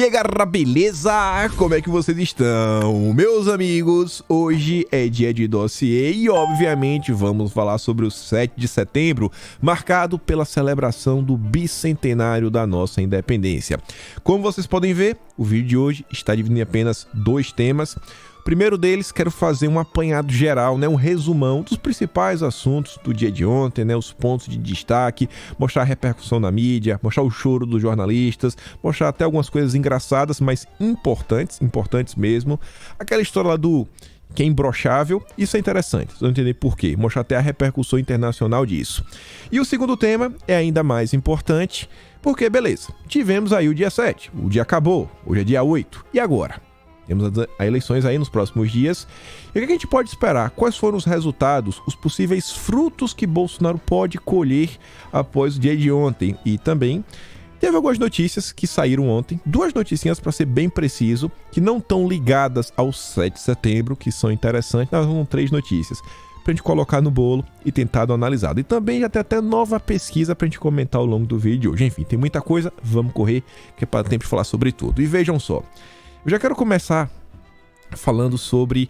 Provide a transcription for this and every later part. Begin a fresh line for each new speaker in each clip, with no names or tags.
aí, galera, beleza? Como é que vocês estão? Meus amigos, hoje é dia de dossiê e, obviamente, vamos falar sobre o 7 de setembro, marcado pela celebração do bicentenário da nossa independência. Como vocês podem ver, o vídeo de hoje está dividido em apenas 2 temas. O primeiro deles, quero fazer um apanhado geral, um resumão dos principais assuntos do dia de ontem, os pontos de destaque, mostrar a repercussão na mídia, mostrar o choro dos jornalistas, mostrar até algumas coisas engraçadas, mas importantes mesmo. Aquela história lá do que é imbrochável, isso é interessante, vocês vão entender por quê, mostrar até a repercussão internacional disso. E o segundo tema é ainda mais importante, porque beleza, tivemos aí o dia 7, o dia acabou, hoje é dia 8, e agora? Temos as eleições aí nos próximos dias. E o que a gente pode esperar? Quais foram os resultados, os possíveis frutos que Bolsonaro pode colher após o dia de ontem? E também teve algumas notícias que saíram ontem, 2 noticinhas para ser bem preciso, que não estão ligadas ao 7 de setembro, que são interessantes. Nós vamos 3 notícias para a gente colocar no bolo e tentar dar uma analisada. E também já tem até nova pesquisa para a gente comentar ao longo do vídeo de hoje. Enfim, tem muita coisa, vamos correr, que é para tempo de falar sobre tudo. E vejam só. Eu já quero começar falando sobre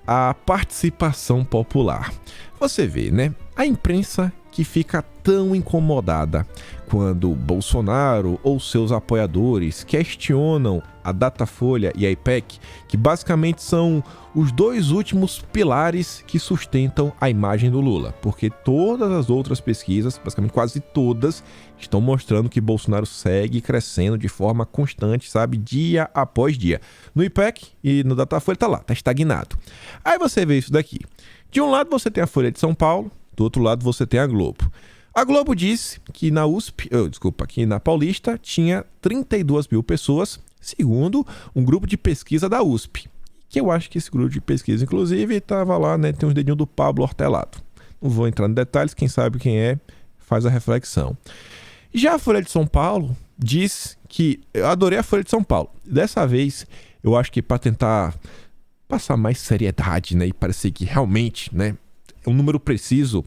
a participação popular. Você vê, a imprensa que fica tão incomodada quando Bolsonaro ou seus apoiadores questionam a Datafolha e a IPEC, que basicamente são os 2 últimos pilares que sustentam a imagem do Lula, porque todas as outras pesquisas, basicamente quase todas, estão mostrando que Bolsonaro segue crescendo de forma constante, dia após dia. No IPEC e no Datafolha tá estagnado. Aí você vê isso daqui. De um lado você tem a Folha de São Paulo, do outro lado você tem a Globo. A Globo disse que aqui na Paulista tinha 32 mil pessoas, segundo um grupo de pesquisa da USP. Que eu acho que esse grupo de pesquisa, inclusive, estava lá, tem uns dedinhos do Pablo Hortelato. Não vou entrar em detalhes, quem sabe quem é, faz a reflexão. Já a Folha de São Paulo diz que... Eu adorei a Folha de São Paulo. Dessa vez, eu acho que para tentar passar mais seriedade, e parecer que realmente, é um número preciso,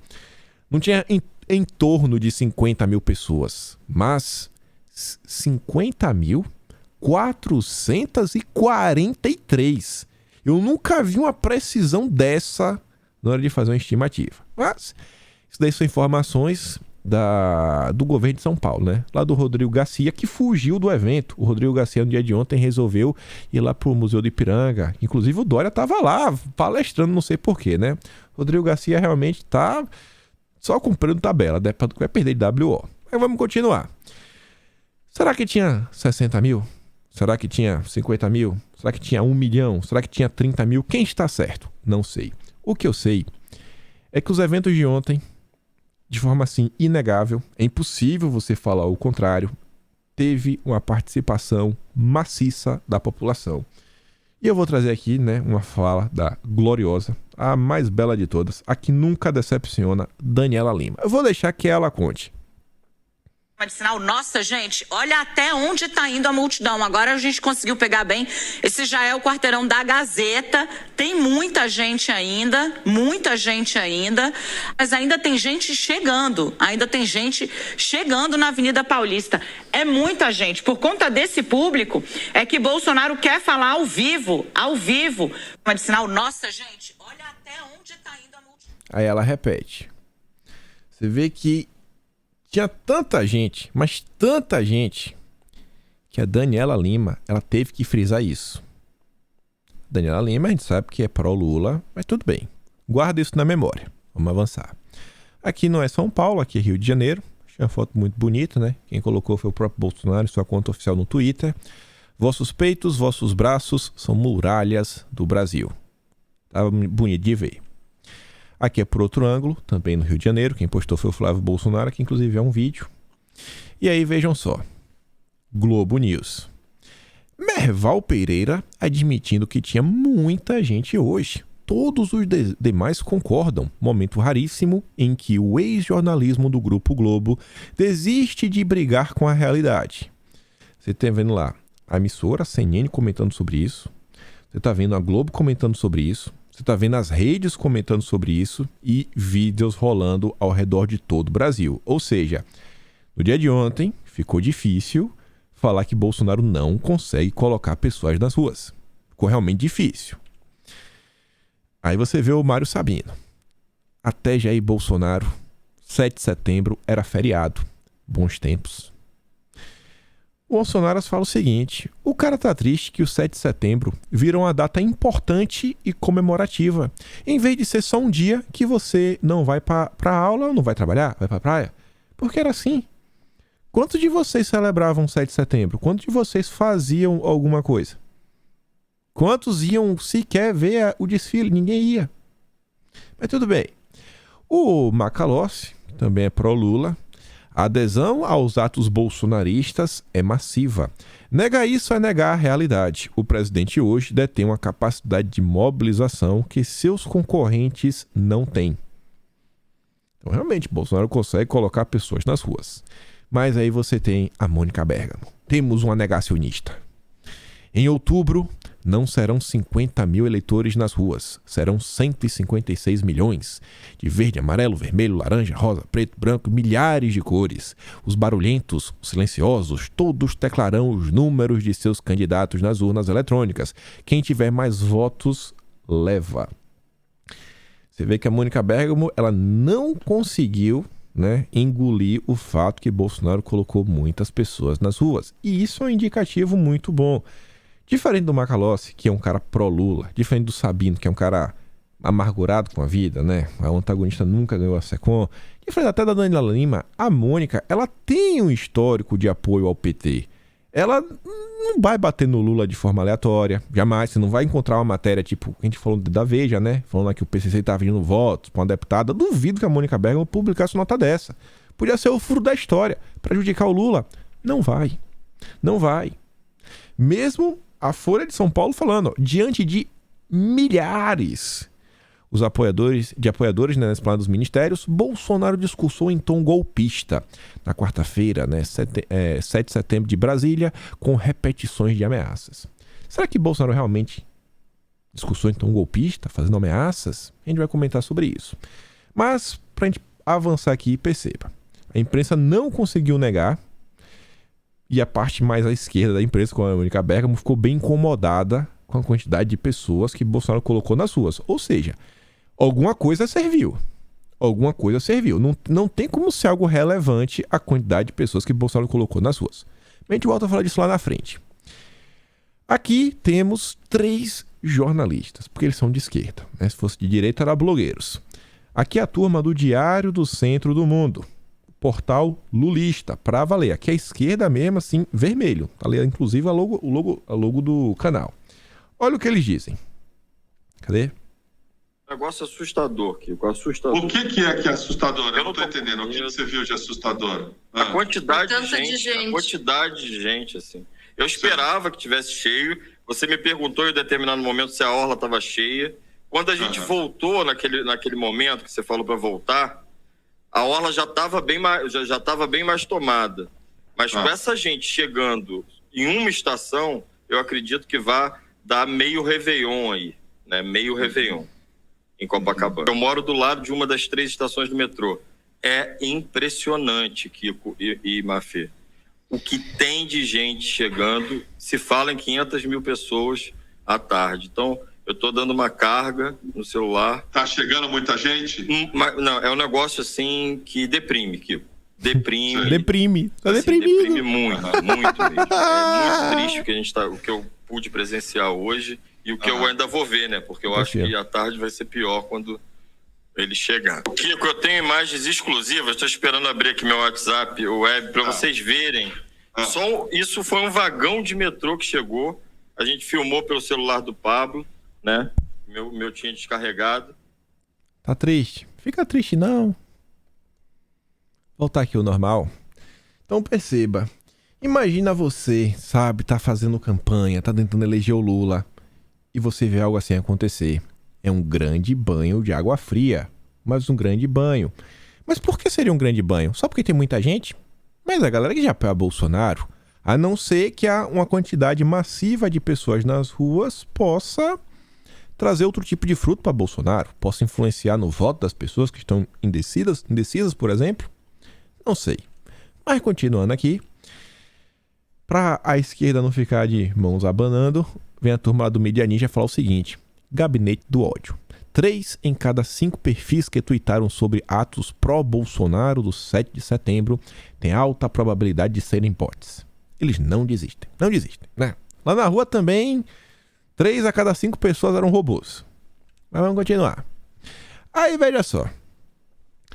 não tinha em torno de 50 mil pessoas, mas 50.443. Eu nunca vi uma precisão dessa na hora de fazer uma estimativa. Mas isso daí são informações do governo de São Paulo, lá do Rodrigo Garcia, que fugiu do evento. O Rodrigo Garcia, no dia de ontem, resolveu ir lá pro Museu do Ipiranga. Inclusive o Dória estava lá, palestrando, não sei porquê, Rodrigo Garcia realmente está só cumprindo tabela, vai perder de WO. Mas vamos continuar. Será que tinha 60 mil? Será que tinha 50 mil? Será que tinha 1 milhão? Será que tinha 30 mil? Quem está certo? Não sei. O que eu sei é que os eventos de ontem, de forma inegável, é impossível você falar o contrário, teve uma participação maciça da população. E eu vou trazer aqui, uma fala da gloriosa, a mais bela de todas, a que nunca decepciona, Daniela Lima. Eu vou deixar que ela conte.
Sinal, nossa, gente, olha até onde está indo a multidão. Agora a gente conseguiu pegar bem. Esse já é o quarteirão da Gazeta. Tem muita gente ainda, mas ainda tem gente chegando. Na Avenida Paulista. É muita gente. Por conta desse público, é que Bolsonaro quer falar ao vivo. Sinal, nossa, gente, olha até onde está indo a multidão.
Aí ela repete. Você vê que tinha tanta gente, mas tanta gente, que a Daniela Lima, ela teve que frisar isso. Daniela Lima, a gente sabe que é pró-Lula, mas tudo bem. Guarda isso na memória. Vamos avançar. Aqui não é São Paulo, aqui é Rio de Janeiro. Achei uma foto muito bonita, Quem colocou foi o próprio Bolsonaro em sua conta oficial no Twitter. Vossos peitos, vossos braços são muralhas do Brasil. Tava bonito de ver. Aqui é por outro ângulo, também no Rio de Janeiro. Quem postou foi o Flávio Bolsonaro, que inclusive é um vídeo. E aí, vejam só. Globo News. Merval Pereira admitindo que tinha muita gente hoje. Todos os demais concordam. Momento raríssimo em que o ex-jornalismo do Grupo Globo desiste de brigar com a realidade. Você está vendo lá a emissora, a CNN, comentando sobre isso. Você está vendo a Globo comentando sobre isso. Você está vendo as redes comentando sobre isso e vídeos rolando ao redor de todo o Brasil. Ou seja, no dia de ontem ficou difícil falar que Bolsonaro não consegue colocar pessoas nas ruas. Ficou realmente difícil. Aí você vê o Mário Sabino. Até Jair Bolsonaro, 7 de setembro era feriado. Bons tempos. O Bolsonaro fala o seguinte: o cara tá triste que o 7 de setembro vira uma data importante e comemorativa. Em vez de ser só um dia que você não vai pra aula, não vai trabalhar, vai pra praia. Porque era assim. Quantos de vocês celebravam o 7 de setembro? Quantos de vocês faziam alguma coisa? Quantos iam sequer ver o desfile? Ninguém ia. Mas tudo bem. O Macalossi, também é pró-Lula. A adesão aos atos bolsonaristas é massiva. Negar isso é negar a realidade. O presidente hoje detém uma capacidade de mobilização que seus concorrentes não têm. Então, realmente, Bolsonaro consegue colocar pessoas nas ruas. Mas aí você tem a Mônica Bergamo. Temos uma negacionista. Em outubro, não serão 50 mil eleitores nas ruas. Serão 156 milhões. De verde, amarelo, vermelho, laranja, rosa, preto, branco, milhares de cores. Os barulhentos, os silenciosos, todos teclarão os números de seus candidatos nas urnas eletrônicas. Quem tiver mais votos, leva. Você vê que a Mônica Bergamo, ela não conseguiu, engolir o fato que Bolsonaro colocou muitas pessoas nas ruas. E isso é um indicativo muito bom. Diferente do Macalossi, que é um cara pró-Lula, diferente do Sabino, que é um cara amargurado com a vida, O antagonista nunca ganhou a SECOM. Diferente até da Daniela Lima, a Mônica, ela tem um histórico de apoio ao PT. Ela não vai bater no Lula de forma aleatória, jamais. Você não vai encontrar uma matéria tipo, a gente falou da Veja, falando lá que o PCC estava pedindo votos para uma deputada. Duvido que a Mônica Bergamo publicasse uma nota dessa. Podia ser o furo da história, prejudicar o Lula. Não vai. Não vai. Mesmo a Folha de São Paulo falando, diante de milhares de apoiadores na esplanada dos ministérios, Bolsonaro discursou em tom golpista na quarta-feira, 7 de setembro de Brasília, com repetições de ameaças. Será que Bolsonaro realmente discursou em tom golpista, fazendo ameaças? A gente vai comentar sobre isso. Mas, para a gente avançar aqui, perceba, a imprensa não conseguiu negar. E a parte mais à esquerda da imprensa, com a Mônica Bergamo, ficou bem incomodada com a quantidade de pessoas que Bolsonaro colocou nas ruas. Ou seja, alguma coisa serviu. Alguma coisa serviu. Não tem como ser algo relevante a quantidade de pessoas que Bolsonaro colocou nas ruas. A gente volta a falar disso lá na frente. Aqui temos 3 jornalistas, porque eles são de esquerda. Se fosse de direita, eram blogueiros. Aqui é a turma do Diário do Centro do Mundo. Portal lulista, pra valer. Aqui à esquerda mesmo, assim, vermelho. Tá ali, inclusive, o logo do canal. Olha o que eles dizem. Cadê?
Negócio assustador, Kiko. Assustador.
O que é que é assustador? Eu não tô entendendo. O que você viu de assustador?
A quantidade de gente. A quantidade de gente, assim. Eu esperava que tivesse cheio. Você me perguntou em determinado momento se a orla estava cheia. Quando a gente voltou naquele momento que você falou para voltar, a orla já estava bem mais tomada. Mas com essa gente chegando em uma estação, eu acredito que vai dar meio Réveillon aí, Meio Réveillon em Copacabana. Eu moro do lado de uma das 3 estações do metrô. É impressionante, Kiko e Mafê. O que tem de gente chegando, se fala em 500 mil pessoas à tarde. Então, eu estou dando uma carga no celular.
Tá chegando muita gente?
Não, é um negócio assim que deprime, Kiko. Deprime.
Deprime. Tá
assim,
deprimido.
Deprime muito mesmo. É muito triste o que eu pude presenciar hoje e o que eu ainda vou ver, Porque eu acho que a tarde vai ser pior quando ele chegar. Kiko, eu tenho imagens exclusivas. Estou esperando abrir aqui meu WhatsApp, o web, para vocês verem. Isso foi um vagão de metrô que chegou. A gente filmou pelo celular do Pablo. Meu tinha descarregado.
Tá triste? Fica triste não. Voltar aqui ao normal. Então perceba. Imagina você, tá fazendo campanha, tá tentando eleger o Lula. E você vê algo assim acontecer. É um grande banho de água fria. Mas um grande banho. Mas por que seria um grande banho? Só porque tem muita gente? Mas a galera que já apoia Bolsonaro, a não ser que uma quantidade massiva de pessoas nas ruas possa trazer outro tipo de fruto para Bolsonaro, possa influenciar no voto das pessoas que estão indecisas, por exemplo? Não sei. Mas continuando aqui, Pra a esquerda não ficar de mãos abanando, vem a turma lá do Mídia Ninja falar o seguinte: gabinete do ódio. 3 em cada 5 perfis que tuitaram sobre atos pró-Bolsonaro do 7 de setembro têm alta probabilidade de serem bots. Eles não desistem, né? Lá na rua também, 3 a cada 5 pessoas eram robôs. Mas vamos continuar. Aí, veja só.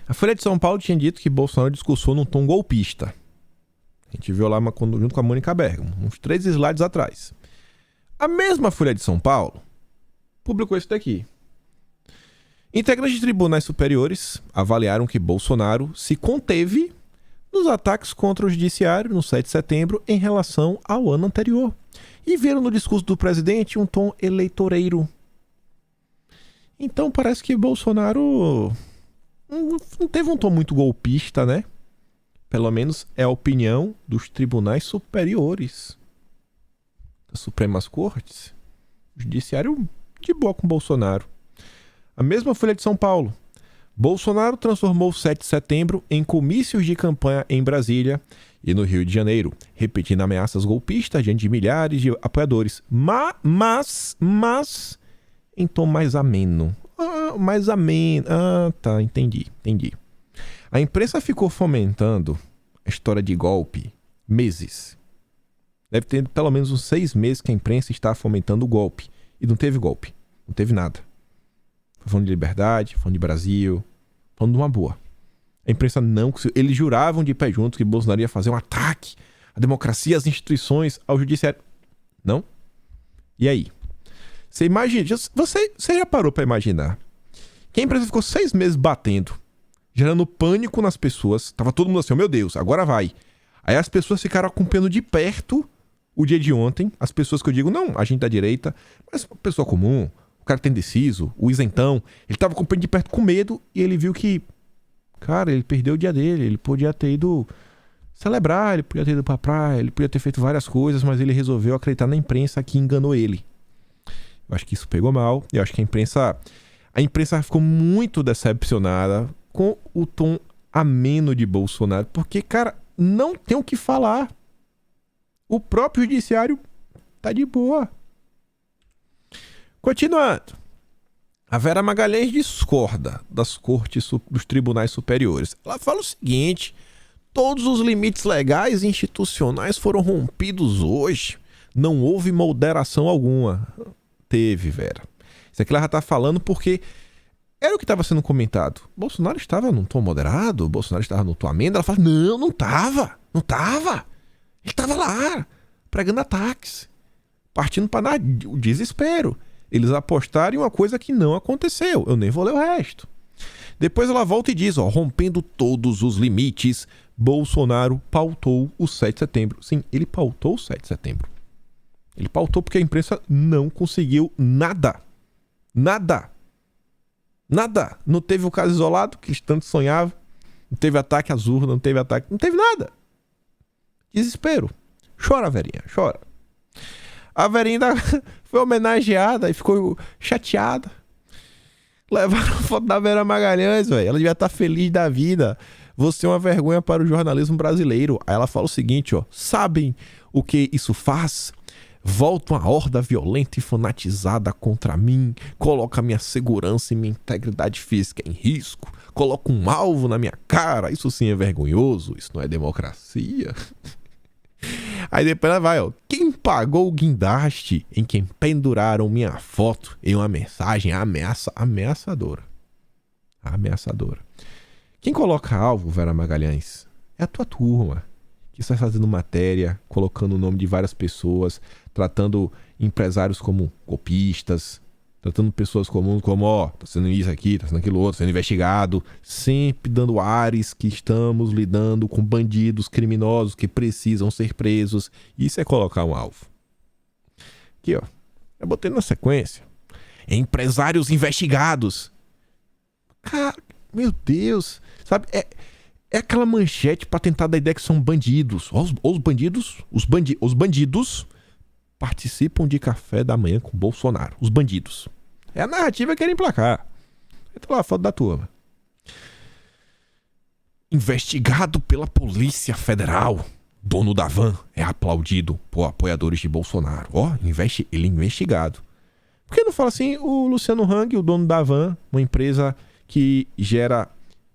A Folha de São Paulo tinha dito que Bolsonaro discursou num tom golpista. A gente viu lá junto com a Mônica Bergamo, uns 3 slides atrás. A mesma Folha de São Paulo publicou isso daqui. Integrantes de tribunais superiores avaliaram que Bolsonaro se conteve nos ataques contra o judiciário no 7 de setembro em relação ao ano anterior. E viram no discurso do presidente um tom eleitoreiro. Então parece que Bolsonaro não teve um tom muito golpista, né? Pelo menos é a opinião dos tribunais superiores. Das Supremas Cortes. O judiciário de boa com Bolsonaro. A mesma Folha de São Paulo. Bolsonaro transformou o 7 de setembro em comícios de campanha em Brasília e no Rio de Janeiro, repetindo ameaças golpistas diante de milhares de apoiadores. Mas em tom mais ameno. Tá, entendi. A imprensa ficou fomentando a história de golpe meses. Deve ter pelo menos uns 6 meses que a imprensa está fomentando o golpe. E não teve golpe. Não teve nada. Falando de liberdade, falando de Brasil, falando de uma boa. A imprensa não... Eles juravam de pé junto que Bolsonaro ia fazer um ataque à democracia, às instituições, ao judiciário. Não? E aí? Você imagina... Você já parou pra imaginar que a imprensa ficou 6 meses batendo, gerando pânico nas pessoas. Tava todo mundo assim, oh, meu Deus, agora vai. Aí as pessoas ficaram acompanhando de perto o dia de ontem. As pessoas que eu digo, não, a gente da direita, mas a pessoa comum... O cara tem indeciso, o isentão, ele tava acompanhando de perto com medo e ele viu que, cara, ele perdeu o dia dele, ele podia ter ido celebrar, ele podia ter ido pra praia, ele podia ter feito várias coisas, mas ele resolveu acreditar na imprensa que enganou ele. Eu acho que isso pegou mal, eu acho que a imprensa ficou muito decepcionada com o tom ameno de Bolsonaro, porque, cara, não tem o que falar. O próprio judiciário tá de boa. Continuando, a Vera Magalhães discorda das cortes dos tribunais superiores. Ela fala o seguinte: todos os limites legais e institucionais foram rompidos hoje. Não houve moderação alguma. Teve, Vera. Isso aqui ela já tá falando porque era o que estava sendo comentado. Bolsonaro estava num tom moderado, Bolsonaro estava num tom ameno. Ela fala, não tava. Ele estava lá, pregando ataques, partindo para o desespero. Eles apostaram em uma coisa que não aconteceu. Eu nem vou ler o resto. Depois ela volta e diz, rompendo todos os limites, Bolsonaro pautou o 7 de setembro. Sim, ele pautou o 7 de setembro. Ele pautou porque a imprensa não conseguiu nada. Nada. Não teve o caso isolado que eles tanto sonhavam. Não teve ataque às urnas, não teve nada. Desespero. Chora, Verinha, chora. A Verinha ainda foi homenageada e ficou chateada. Levaram a foto da Vera Magalhães, velho. Ela devia estar feliz da vida. Você é uma vergonha para o jornalismo brasileiro. Aí ela fala o seguinte, sabem o que isso faz? Volta uma horda violenta e fanatizada contra mim, coloca minha segurança e minha integridade física em risco, coloca um alvo na minha cara. Isso sim é vergonhoso, isso não é democracia. Aí depois ela vai, quem pagou o guindaste em quem penduraram minha foto em uma mensagem ameaçadora. Quem coloca alvo, Vera Magalhães, é a tua turma, que está fazendo matéria, colocando o nome de várias pessoas, tratando empresários como golpistas, tratando pessoas comuns como, tá sendo isso aqui, tá sendo aquilo outro, sendo investigado, sempre dando ares que estamos lidando com bandidos criminosos que precisam ser presos. Isso é colocar um alvo. Aqui, eu botei na sequência. Empresários investigados. Cara, meu Deus, sabe, é aquela manchete pra tentar dar a ideia que são bandidos. Os bandidos participam de café da manhã com Bolsonaro. Os bandidos. É a narrativa que querem emplacar. Entra lá a foto da turma. Investigado pela Polícia Federal. Dono da van é aplaudido por apoiadores de Bolsonaro. Ele é investigado. Por que não fala assim, o Luciano Hang, o dono da van, uma empresa que gera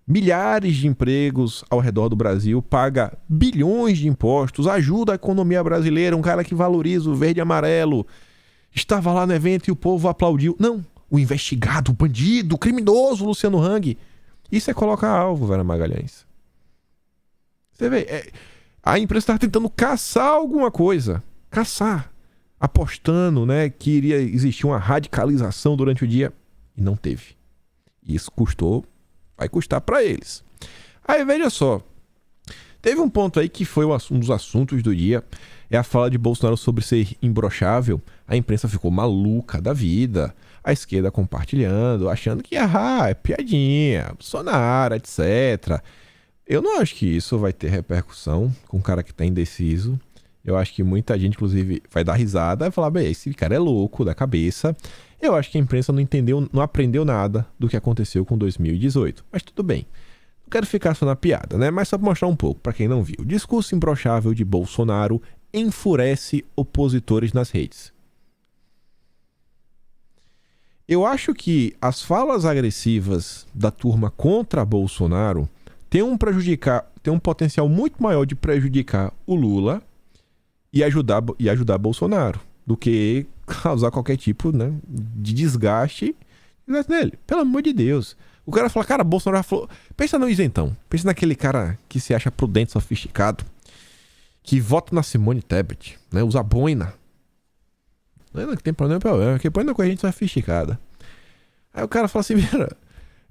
milhares de empregos ao redor do Brasil, paga bilhões de impostos, ajuda a economia brasileira, um cara que valoriza o verde e amarelo, estava lá no evento e o povo aplaudiu. Não, o investigado, o bandido, o criminoso Luciano Hang. Isso é colocar alvo, Vera Magalhães. Você vê, a empresa estava tentando caçar alguma coisa. Caçar. Apostando, né, que iria existir uma radicalização durante o dia. E não teve. Isso vai custar para eles. Aí, veja só. Teve um ponto aí que foi um dos assuntos do dia. É a fala de Bolsonaro sobre ser imbrochável. A imprensa ficou maluca da vida. A esquerda compartilhando, achando que é piadinha, Bolsonaro, etc. Eu não acho que isso vai ter repercussão com o cara que tá indeciso. Eu acho que muita gente, inclusive, vai dar risada e falar, bem, esse cara é louco da cabeça. Eu acho que a imprensa não aprendeu nada do que aconteceu com 2018. Mas tudo bem. Não quero ficar só na piada, né? Mas só pra mostrar um pouco, pra quem não viu. O discurso imbrochável de Bolsonaro enfurece opositores nas redes. Eu acho que as falas agressivas da turma contra Bolsonaro têm um potencial muito maior de prejudicar o Lula e ajudar Bolsonaro do que causar qualquer tipo, né, de desgaste nele. Pelo amor de Deus. O cara fala, cara, Bolsonaro falou... Pensa no isentão. Pensa naquele cara que se acha prudente, sofisticado, que vota na Simone Tebet, né, usa boina. Não tem problema, porque põe na coisa a gente sofisticada. Aí o cara fala assim, mira,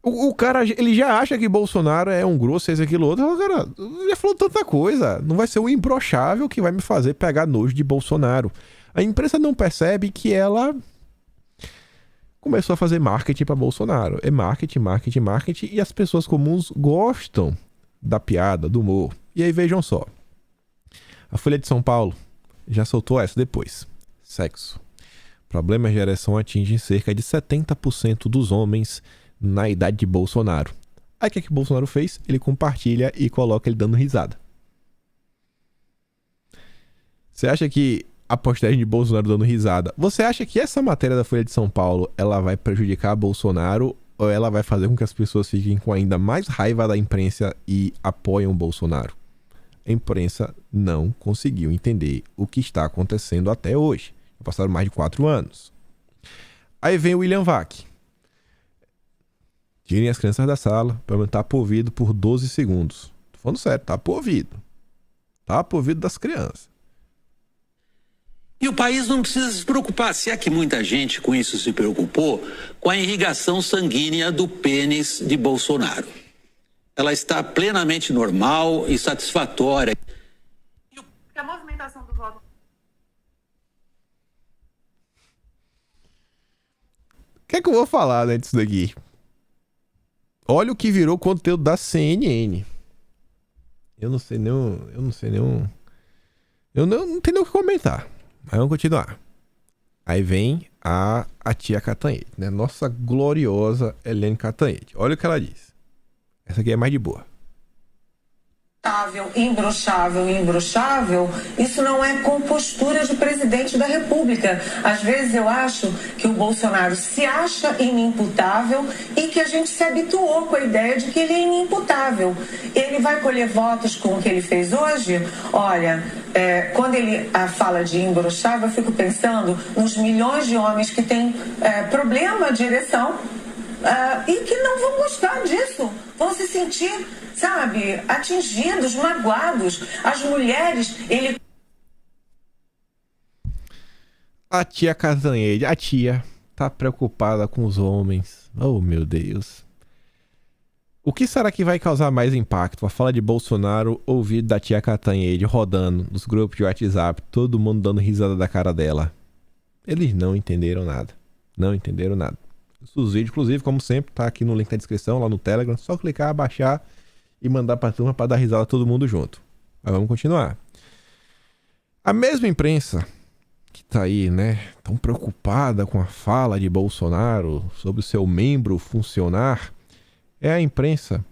o cara, ele já acha que Bolsonaro é um grosso, esse, aquilo, outro. O cara já falou tanta coisa. Não vai ser o imbrochável que vai me fazer pegar nojo de Bolsonaro. A imprensa não percebe que ela começou a fazer marketing para Bolsonaro. É marketing, e as pessoas comuns gostam da piada, do humor. E aí vejam só. A Folha de São Paulo já soltou essa depois. Sexo. Problemas de ereção atingem cerca de 70% dos homens na idade de Bolsonaro. Aí o que o Bolsonaro fez? Ele compartilha e coloca ele dando risada. Você acha que a postagem de Bolsonaro dando risada, você acha que essa matéria da Folha de São Paulo ela vai prejudicar Bolsonaro ou ela vai fazer com que as pessoas fiquem com ainda mais raiva da imprensa e apoiem o Bolsonaro? A imprensa não conseguiu entender o que está acontecendo até hoje. Passaram mais de 4 anos. Aí vem o William Vac. Tirem as crianças da sala para tapar o ouvido por 12 segundos. Tô falando sério, tapa o ouvido. Tapa o ouvido das crianças.
E o país não precisa se preocupar, se é que muita gente com isso se preocupou, com a irrigação sanguínea do pênis de Bolsonaro. Ela está plenamente normal e satisfatória.
A movimentação do voto.
O que é que eu vou falar, né, disso daqui? Olha o que virou conteúdo da CNN. Eu não tenho nem o que comentar. Mas vamos continuar. Aí vem a tia Catanhede, né? Nossa gloriosa Catanhede. Olha o que ela diz. Essa aqui é mais de boa.
Imbrochável, isso não é compostura de presidente da República. Às vezes eu acho que o Bolsonaro se acha inimputável e que a gente se habituou com a ideia de que ele é inimputável. Ele vai colher votos com o que ele fez hoje? Olha, quando ele fala de imbrochável, eu fico pensando nos milhões de homens que têm problema de ereção e que não vão gostar disso, vão se sentir, sabe, atingidos, magoados. As mulheres, ele...
A tia Catanhede, a tia tá preocupada com os homens. Oh, meu Deus. O que será que vai causar mais impacto? A fala de Bolsonaro ou o vídeo da tia Catanhede rodando nos grupos de WhatsApp, todo mundo dando risada da cara dela? Eles não entenderam nada. Não entenderam nada. Os vídeos, inclusive, como sempre, tá aqui no link na descrição, lá no Telegram. Só clicar, baixar e mandar pra turma pra dar risada todo mundo junto. Mas vamos continuar. A mesma imprensa que tá aí, né, tão preocupada com a fala de Bolsonaro sobre o seu membro funcionar, é a imprensa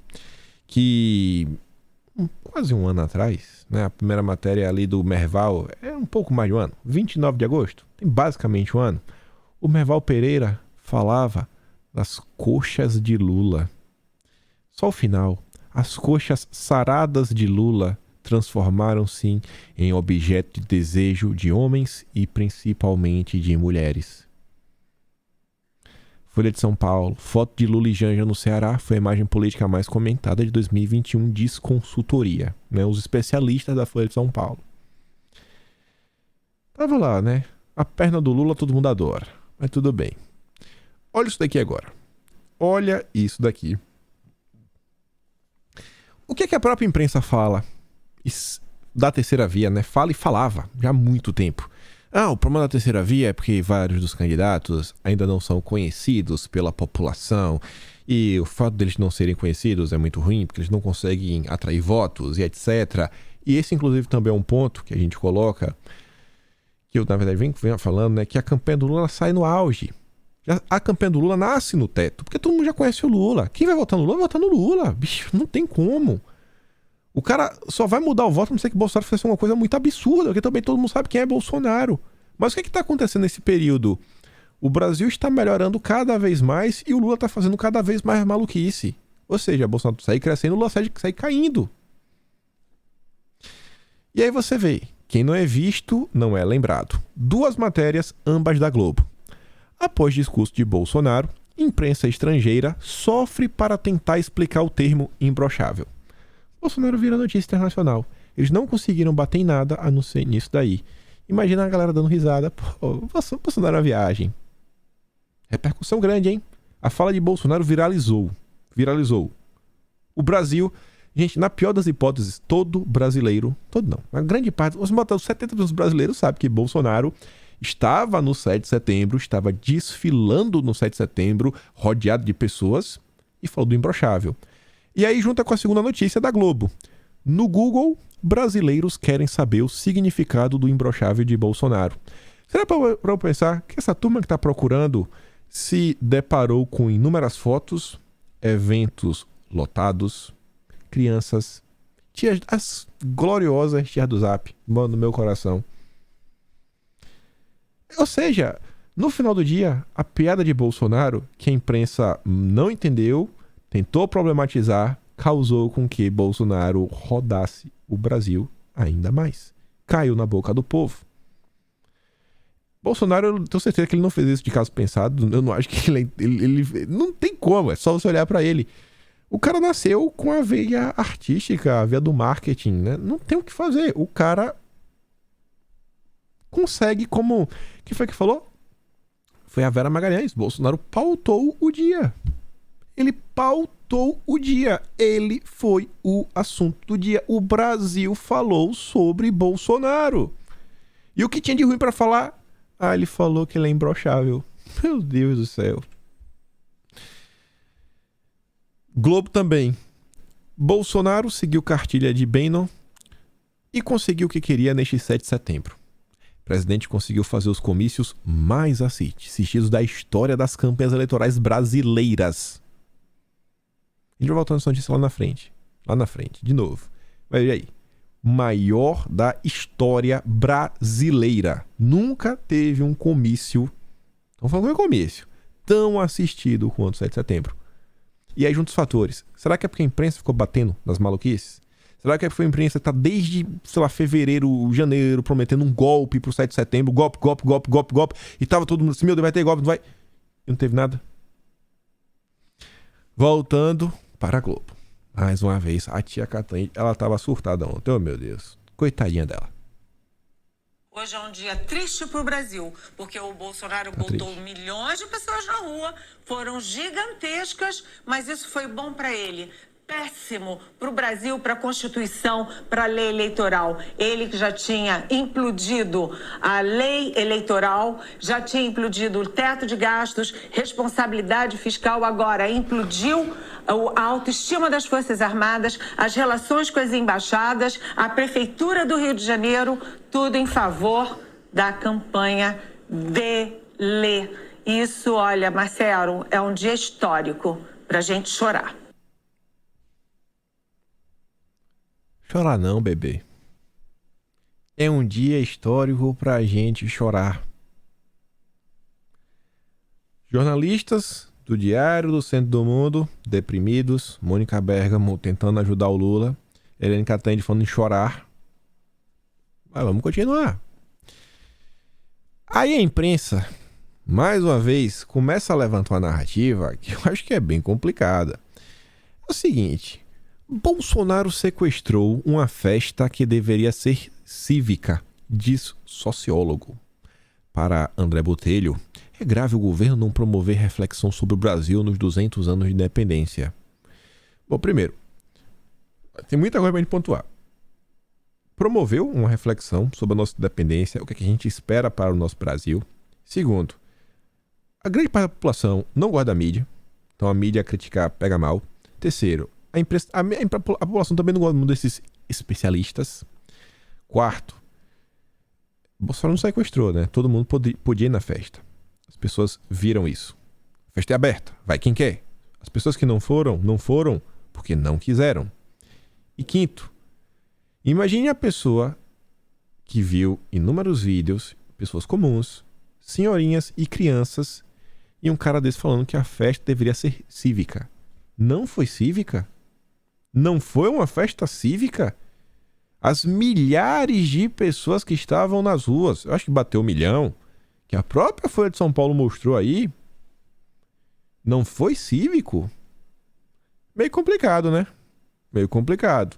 que quase um ano atrás, né? A primeira matéria ali do Merval é um pouco mais de um ano, 29 de agosto, tem basicamente um ano. O Merval Pereira falava das coxas de Lula. Só o final. As coxas saradas de Lula transformaram-se em objeto de desejo de homens e principalmente de mulheres. Folha de São Paulo. Foto de Lula e Janja no Ceará foi a imagem política mais comentada de 2021, diz consultoria. Né? Os especialistas da Folha de São Paulo. Tava lá, né? A perna do Lula todo mundo adora. Mas tudo bem. Olha isso daqui agora. Olha isso daqui. O que é que a própria imprensa fala da terceira via, né? Fala e falava já há muito tempo. O problema da terceira via é porque vários dos candidatos ainda não são conhecidos pela população e o fato deles não serem conhecidos é muito ruim porque eles não conseguem atrair votos e etc. E esse, inclusive, também é um ponto que a gente coloca, que eu, na verdade, venho falando, né? Que a campanha do Lula sai no auge. A campanha do Lula nasce no teto, porque todo mundo já conhece o Lula. Quem vai votar no Lula, vai votar no Lula. Bicho, não tem como. O cara só vai mudar o voto, a não ser que Bolsonaro fizesse uma coisa muito absurda, porque também todo mundo sabe quem é Bolsonaro. Mas o que está acontecendo nesse período? O Brasil está melhorando cada vez mais e o Lula está fazendo cada vez mais maluquice. Ou seja, Bolsonaro sai crescendo, o Lula sai caindo. E aí você vê, quem não é visto não é lembrado. 2 matérias, ambas da Globo. Após discurso de Bolsonaro, imprensa estrangeira sofre para tentar explicar o termo imbrochável. Bolsonaro vira notícia internacional. Eles não conseguiram bater em nada a não ser nisso daí. Imagina a galera dando risada. Pô, Bolsonaro na viagem. Repercussão grande, hein? A fala de Bolsonaro viralizou. O Brasil, gente, na pior das hipóteses, todo brasileiro, todo não, a grande parte, os 70% dos brasileiros sabem que Bolsonaro estava no 7 de setembro, estava desfilando no 7 de setembro, rodeado de pessoas, e falou do imbrochável. E aí junta com a segunda notícia da Globo. No Google, brasileiros querem saber o significado do imbrochável de Bolsonaro. Será para eu pensar que essa turma que está procurando se deparou com inúmeras fotos, eventos lotados, crianças, as gloriosas tias do Zap, no meu coração. Ou seja, no final do dia, a piada de Bolsonaro, que a imprensa não entendeu, tentou problematizar, causou com que Bolsonaro rodasse o Brasil ainda mais. Caiu na boca do povo. Bolsonaro, eu tenho certeza que ele não fez isso de caso pensado. Eu não acho que ele não tem como, é só você olhar pra ele. O cara nasceu com a veia artística, a veia do marketing, né? Não tem o que fazer. O cara consegue como... Quem foi que falou? Foi a Vera Magalhães. Bolsonaro pautou o dia. Ele pautou o dia. Ele foi o assunto do dia. O Brasil falou sobre Bolsonaro. E o que tinha de ruim pra falar? Ele falou que ele é imbrochável. Meu Deus do céu. Globo também. Bolsonaro seguiu cartilha de Bannon e conseguiu o que queria neste 7 de setembro. O presidente conseguiu fazer os comícios mais assistidos da história das campanhas eleitorais brasileiras. A gente vai voltar nessa notícia lá na frente. De novo. Vai ver aí. Maior da história brasileira. Nunca teve um comício. Estamos falando de um comício. Tão assistido quanto o 7 de setembro. E aí, juntos os fatores. Será que é porque a imprensa ficou batendo nas maluquices? Será que é porque a imprensa está desde, sei lá, fevereiro, janeiro, prometendo um golpe pro 7 de setembro? Golpe. E tava todo mundo assim, meu Deus, vai ter golpe, não vai? E não teve nada. Voltando para a Globo. Mais uma vez, a tia Catanha, ela tava surtada ontem. Oh, meu Deus. Coitadinha dela.
Hoje é um dia triste para o Brasil, porque o Bolsonaro botou milhões de pessoas na rua, foram gigantescas, mas isso foi bom para ele. Péssimo para o Brasil, para a Constituição, para a lei eleitoral. Ele que já tinha implodido a lei eleitoral, já tinha implodido o teto de gastos, responsabilidade fiscal, agora implodiu a autoestima das Forças Armadas, as relações com as embaixadas, a Prefeitura do Rio de Janeiro, tudo em favor da campanha dele. Isso, olha, Marcelo, é um dia histórico para a gente chorar.
Chorar não, bebê. É um dia histórico pra gente chorar. Jornalistas do Diário do Centro do Mundo, deprimidos. Mônica Bergamo tentando ajudar o Lula. Helene Cantanhede falando em chorar. Mas vamos continuar. Aí a imprensa, mais uma vez, começa a levantar uma narrativa que eu acho que é bem complicada. É o seguinte: Bolsonaro sequestrou uma festa que deveria ser cívica, diz sociólogo. Para André Botelho, é grave o governo não promover reflexão sobre o Brasil nos 200 anos de independência. Bom, primeiro, tem muita coisa para a gente pontuar. Promoveu uma reflexão sobre a nossa independência, o que a gente espera para o nosso Brasil. Segundo, a grande parte da população não gosta da mídia, então a mídia criticar pega mal. Terceiro, a população também não gosta muito desses especialistas. Quarto, Bolsonaro não sequestrou, né? Todo mundo podia ir na festa. As pessoas viram isso. A festa é aberta, vai quem quer. As pessoas que não foram porque não quiseram. E quinto, imagine a pessoa que viu inúmeros vídeos, pessoas comuns, senhorinhas e crianças, e um cara desse falando que a festa deveria ser cívica. Não foi cívica? Não foi uma festa cívica? As milhares de pessoas que estavam nas ruas, eu acho que bateu 1 milhão, que a própria Folha de São Paulo mostrou aí, não foi cívico? Meio complicado, né? Meio complicado.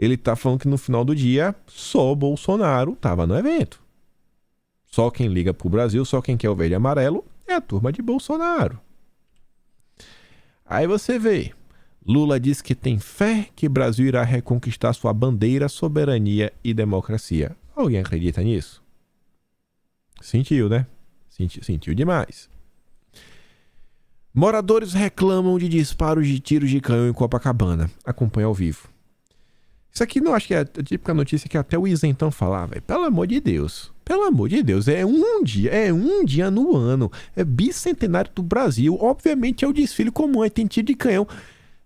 Ele tá falando que no final do dia só o Bolsonaro tava no evento. Só quem liga pro Brasil, só quem quer o verde e amarelo é a turma de Bolsonaro. Aí você vê, Lula diz que tem fé que o Brasil irá reconquistar sua bandeira, soberania e democracia. Alguém acredita nisso? Sentiu, né? Sentiu demais. Moradores reclamam de disparos de tiros de canhão em Copacabana. Acompanha ao vivo. Isso aqui não acho que é a típica notícia que até o isentão falava. Pelo amor de Deus. Pelo amor de Deus. É um dia no ano. É bicentenário do Brasil. Obviamente é o desfile comum. Aí tem tiro de canhão.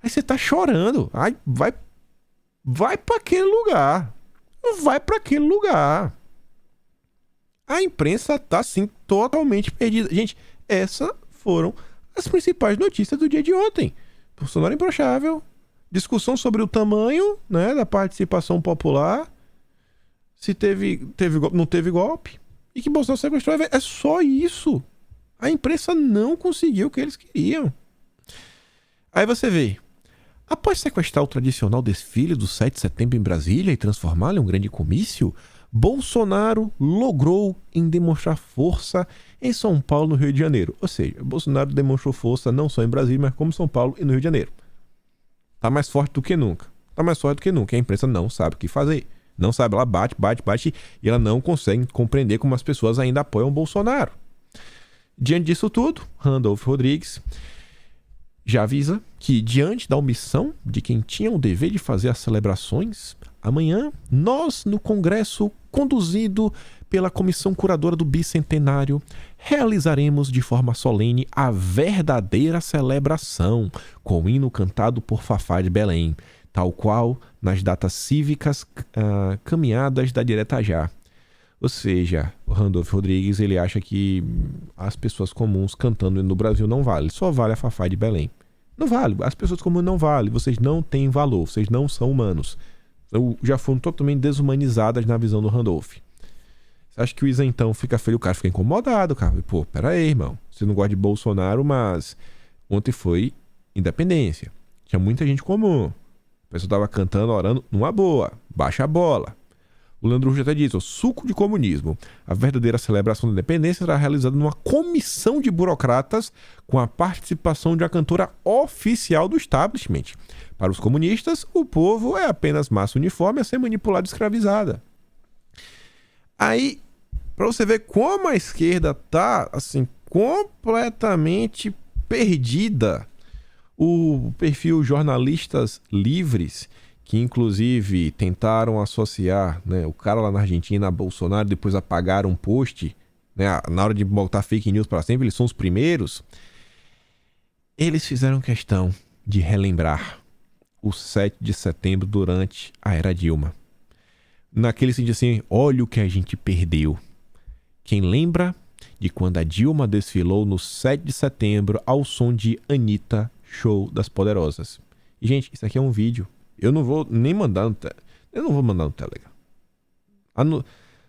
Aí você tá chorando. Aí vai pra aquele lugar. Vai pra aquele lugar. A imprensa tá, assim, totalmente perdida. Gente, essas foram as principais notícias do dia de ontem. Bolsonaro imbrochável. Discussão sobre o tamanho, né, da participação popular. Se não teve golpe. E que Bolsonaro sequestrou. É só isso. A imprensa não conseguiu o que eles queriam. Aí você vê. Após sequestrar o tradicional desfile do 7 de setembro em Brasília e transformá-lo em um grande comício, Bolsonaro logrou em demonstrar força em São Paulo, no Rio de Janeiro. Ou seja, Bolsonaro demonstrou força não só em Brasília, mas como em São Paulo e no Rio de Janeiro. Tá mais forte do que nunca. Tá mais forte do que nunca. A imprensa não sabe o que fazer. Não sabe, ela bate e ela não consegue compreender como as pessoas ainda apoiam Bolsonaro. Diante disso tudo, Randolph Rodrigues já avisa que, diante da omissão de quem tinha o dever de fazer as celebrações, amanhã, nós, no Congresso, conduzido pela Comissão Curadora do Bicentenário, realizaremos de forma solene a verdadeira celebração, com o hino cantado por Fafá de Belém, tal qual nas datas cívicas caminhadas da Direta Já. Ou seja, o Randolph Rodrigues, ele acha que as pessoas comuns cantando no Brasil não vale, só vale a Fafá de Belém. Não vale, as pessoas comuns não valem, vocês não têm valor, vocês não são humanos. Já foram totalmente desumanizadas na visão do Randolph. Você acha que o isentão fica feio, o cara fica incomodado, cara. Pô, pera aí, irmão. Você não gosta de Bolsonaro, mas ontem foi independência. Tinha muita gente comum. A pessoa tava cantando, orando, numa boa. Baixa a bola. O Leandro Russo até diz, o suco de comunismo. A verdadeira celebração da independência será realizada numa comissão de burocratas com a participação de uma cantora oficial do establishment. Para os comunistas, o povo é apenas massa uniforme a ser manipulada e escravizada. Aí, para você ver como a esquerda tá, assim, completamente perdida, o perfil Jornalistas Livres, que inclusive tentaram associar, né, o cara lá na Argentina a Bolsonaro, depois apagaram um post, né, na hora de botar fake news para sempre, eles são os primeiros. Eles fizeram questão de relembrar o 7 de setembro durante a era Dilma. Naquele sentido assim, olha o que a gente perdeu. Quem lembra de quando a Dilma desfilou no 7 de setembro ao som de Anitta, Show das Poderosas? E, gente, isso aqui é um vídeo. Eu não vou nem mandar no Telegram.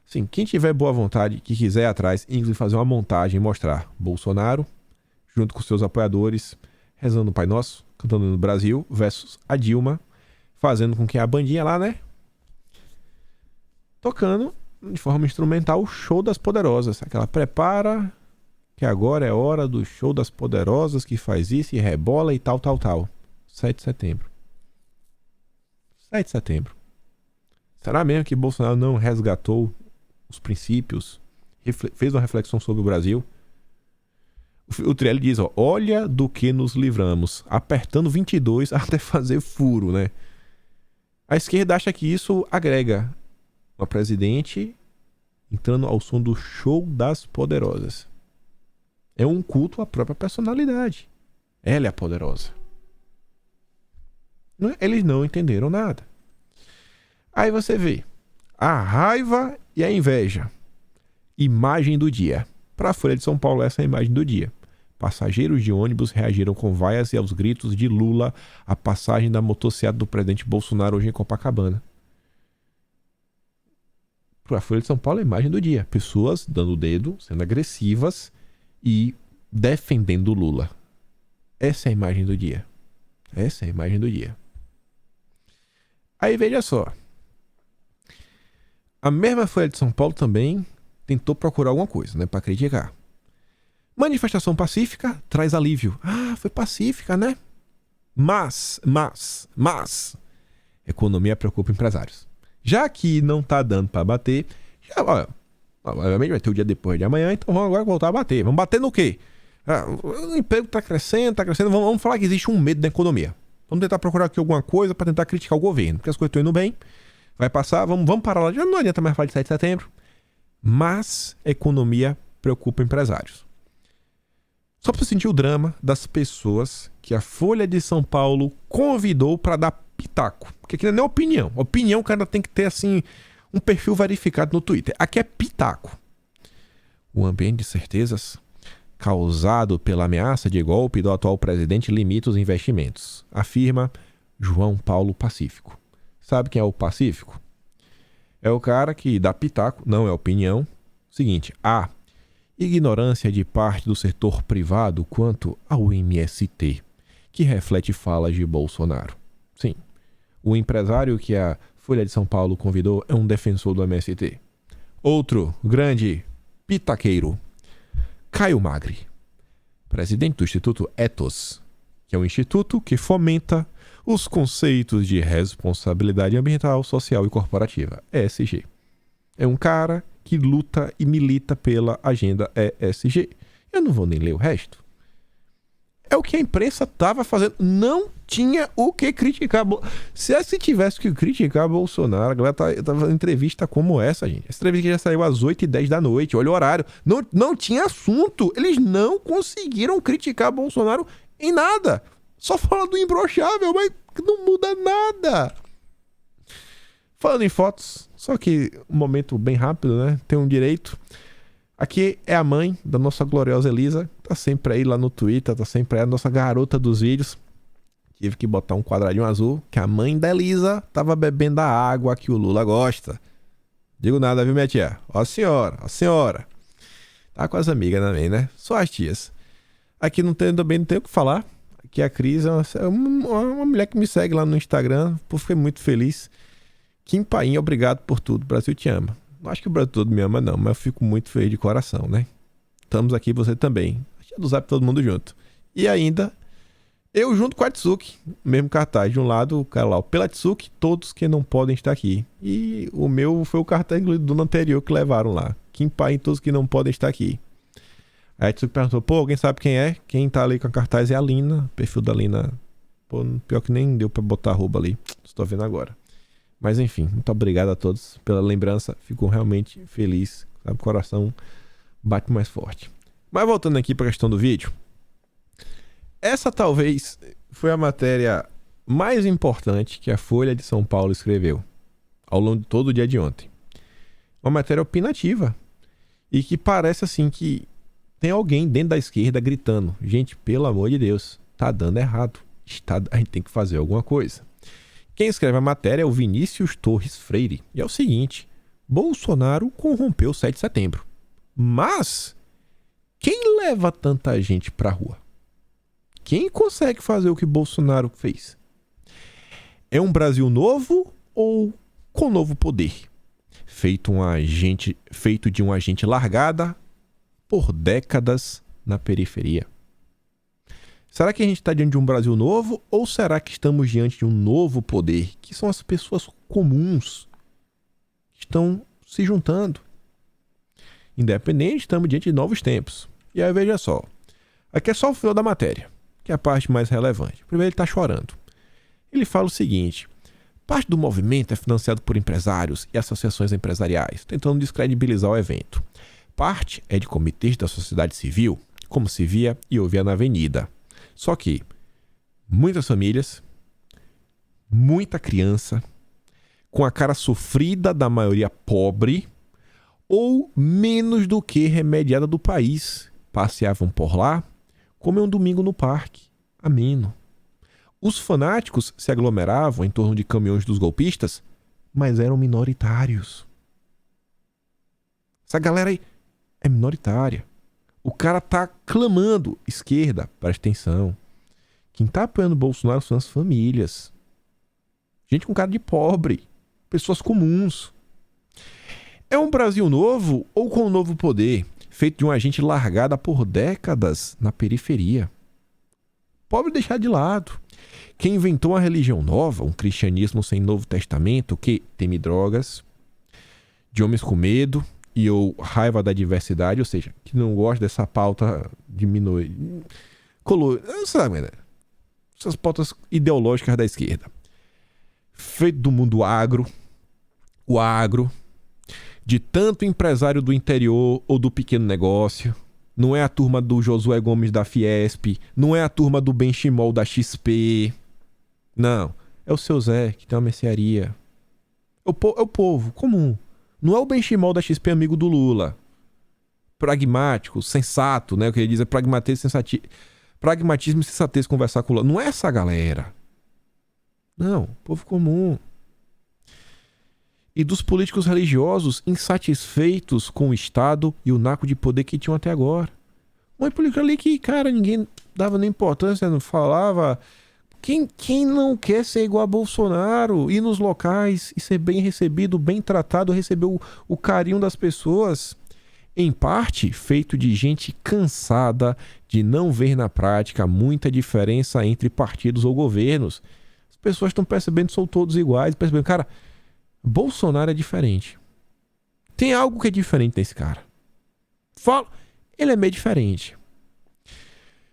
Sim, quem tiver boa vontade, que quiser ir atrás, inclusive fazer uma montagem e mostrar Bolsonaro, junto com seus apoiadores, rezando o Pai Nosso, cantando no Brasil, versus a Dilma, fazendo com que a bandinha lá, né, tocando de forma instrumental o Show das Poderosas. Aquela prepara, que agora é hora do Show das Poderosas, que faz isso e rebola e tal. 7 de setembro. 7 de setembro. Será mesmo que Bolsonaro não resgatou os princípios, fez uma reflexão sobre o Brasil? O Trielli diz, ó, olha do que nos livramos, apertando 22 até fazer furo, né? A esquerda acha que isso agrega uma presidente entrando ao som do Show das Poderosas. É um culto à própria personalidade. Ela é a poderosa. Eles não entenderam nada. Aí você vê a raiva e a inveja. Imagem do dia. Para a Folha de São Paulo, essa é a imagem do dia. Passageiros de ônibus reagiram com vaias e aos gritos de Lula à passagem da motocicleta do presidente Bolsonaro hoje em Copacabana. Para a Folha de São Paulo, é a imagem do dia. Pessoas dando o dedo, sendo agressivas e defendendo Lula. Essa é a imagem do dia. Essa é a imagem do dia. Aí veja só. A mesma Folha de São Paulo também tentou procurar alguma coisa, né, para criticar. Manifestação pacífica traz alívio. Ah, foi pacífica, né? Mas, economia preocupa empresários. Já que não tá dando para bater, obviamente vai ter o dia depois de amanhã, então vamos agora voltar a bater. Vamos bater no quê? O emprego tá crescendo, vamos falar que existe um medo da economia. Vamos tentar procurar aqui alguma coisa para tentar criticar o governo, porque as coisas estão indo bem. Vai passar, vamos parar lá. Já não adianta mais falar de 7 de setembro. Mas a economia preocupa empresários. Só para você sentir o drama das pessoas que a Folha de São Paulo convidou para dar pitaco. Porque aqui não é nem opinião. Opinião, o cara tem que ter assim um perfil verificado no Twitter. Aqui é pitaco. O ambiente de certezas causado pela ameaça de golpe do atual presidente limita os investimentos, afirma João Paulo Pacífico. Sabe quem é o Pacífico? É o cara que dá pitaco, não é opinião. Seguinte, a ignorância de parte do setor privado quanto ao MST, que reflete falas de Bolsonaro. Sim, o empresário que a Folha de São Paulo convidou é um defensor do MST. Outro grande pitaqueiro, Caio Magri, presidente do Instituto Ethos, que é um instituto que fomenta os conceitos de responsabilidade ambiental, social e corporativa, ESG. É um cara que luta e milita pela agenda ESG. Eu não vou nem ler o resto. É o que a imprensa estava fazendo. Não tinha o que criticar. Se tivesse que criticar Bolsonaro, a galera tava fazendo entrevista como essa, gente. Essa entrevista já saiu às 8h10 da noite. Olha o horário. Não tinha assunto. Eles não conseguiram criticar Bolsonaro em nada. Só fala do imbrochável, mas não muda nada. Falando em fotos, só que um momento bem rápido, né? Tem um direito. Aqui é a mãe da nossa gloriosa Elisa. Tá sempre aí lá no Twitter, tá sempre aí a nossa garota dos vídeos. Tive que botar um quadradinho azul, que a mãe da Elisa tava bebendo a água que o Lula gosta. Digo nada, viu, minha tia? Ó a senhora. Tá com as amigas também, né? Só as tias. Aqui não tem o que falar. Aqui a Cris é uma mulher que me segue lá no Instagram. Pô, fiquei muito feliz. Kim Paim, obrigado por tudo. O Brasil te ama. Não acho que o Brasil todo me ama, não, mas eu fico muito feliz de coração, né? Estamos aqui, você também. Deixa do Zap todo mundo junto. E ainda, eu junto com a Tsuki, mesmo cartaz. De um lado, o cara lá, o Pela Tsuki, todos que não podem estar aqui. E o meu foi o cartaz do ano anterior que levaram lá. Kim Paim, todos que não podem estar aqui. Aí a Tsuki perguntou, pô, alguém sabe quem é? Quem tá ali com a cartaz é a Lina. O perfil da Lina, pô, pior que nem deu pra botar arroba ali. Estou vendo agora. Mas enfim, muito obrigado a todos pela lembrança. Fico realmente feliz. Sabe, o coração bate mais forte. Mas voltando aqui para a questão do vídeo. Essa talvez foi a matéria mais importante que a Folha de São Paulo escreveu ao longo de todo o dia de ontem. Uma matéria opinativa e que parece assim que tem alguém dentro da esquerda gritando: gente, pelo amor de Deus, tá dando errado. A gente tem que fazer alguma coisa. Quem escreve a matéria é o Vinícius Torres Freire. E é o seguinte: Bolsonaro corrompeu o 7 de setembro. Mas quem leva tanta gente pra rua? Quem consegue fazer o que Bolsonaro fez? É um Brasil novo ou com novo poder? Feito de um agente largada por décadas na periferia. Será que a gente está diante de um Brasil novo ou será que estamos diante de um novo poder, que são as pessoas comuns que estão se juntando? Independente, estamos diante de novos tempos. E aí veja só, aqui é só o final da matéria, que é a parte mais relevante. Primeiro ele está chorando. Ele fala o seguinte: parte do movimento é financiado por empresários e associações empresariais, tentando descredibilizar o evento. Parte é de comitês da sociedade civil, como se via e ouvia na avenida. Só que muitas famílias, muita criança, com a cara sofrida da maioria pobre ou menos do que remediada do país, passeavam por lá como um domingo no parque, ameno. Os fanáticos se aglomeravam em torno de caminhões dos golpistas, mas eram minoritários. Essa galera aí é minoritária. O cara tá clamando: esquerda, presta atenção. Quem tá apoiando o Bolsonaro são as famílias. Gente com cara de pobre. Pessoas comuns. É um Brasil novo ou com um novo poder, feito de uma gente largada por décadas na periferia? Pode deixar de lado. Quem inventou uma religião nova, um cristianismo sem Novo Testamento, que teme drogas, de homens com medo e ou raiva da diversidade, ou seja, que não gosta dessa pauta de minoria, sabe, né? Essas pautas ideológicas da esquerda. Feito do mundo agro, o agro, de tanto empresário do interior ou do pequeno negócio. Não é a turma do Josué Gomes da Fiesp, não é a turma do Benchimol da XP. Não, é o seu Zé, que tem uma mercearia. É o povo comum. Não é o Benchimol da XP amigo do Lula. Pragmático, sensato, né? O que ele diz é pragmatismo e sensatez conversar com o Lula. Não é essa galera. Não, povo comum. E dos políticos religiosos insatisfeitos com o Estado e o naco de poder que tinham até agora. Um político ali que, cara, ninguém dava nem importância, não falava. Quem não quer ser igual a Bolsonaro, ir nos locais e ser bem recebido, bem tratado, receber o carinho das pessoas? Em parte, feito de gente cansada de não ver na prática muita diferença entre partidos ou governos. As pessoas estão percebendo que são todos iguais, percebendo, cara, Bolsonaro é diferente. Tem algo que é diferente nesse cara. Ele é meio diferente.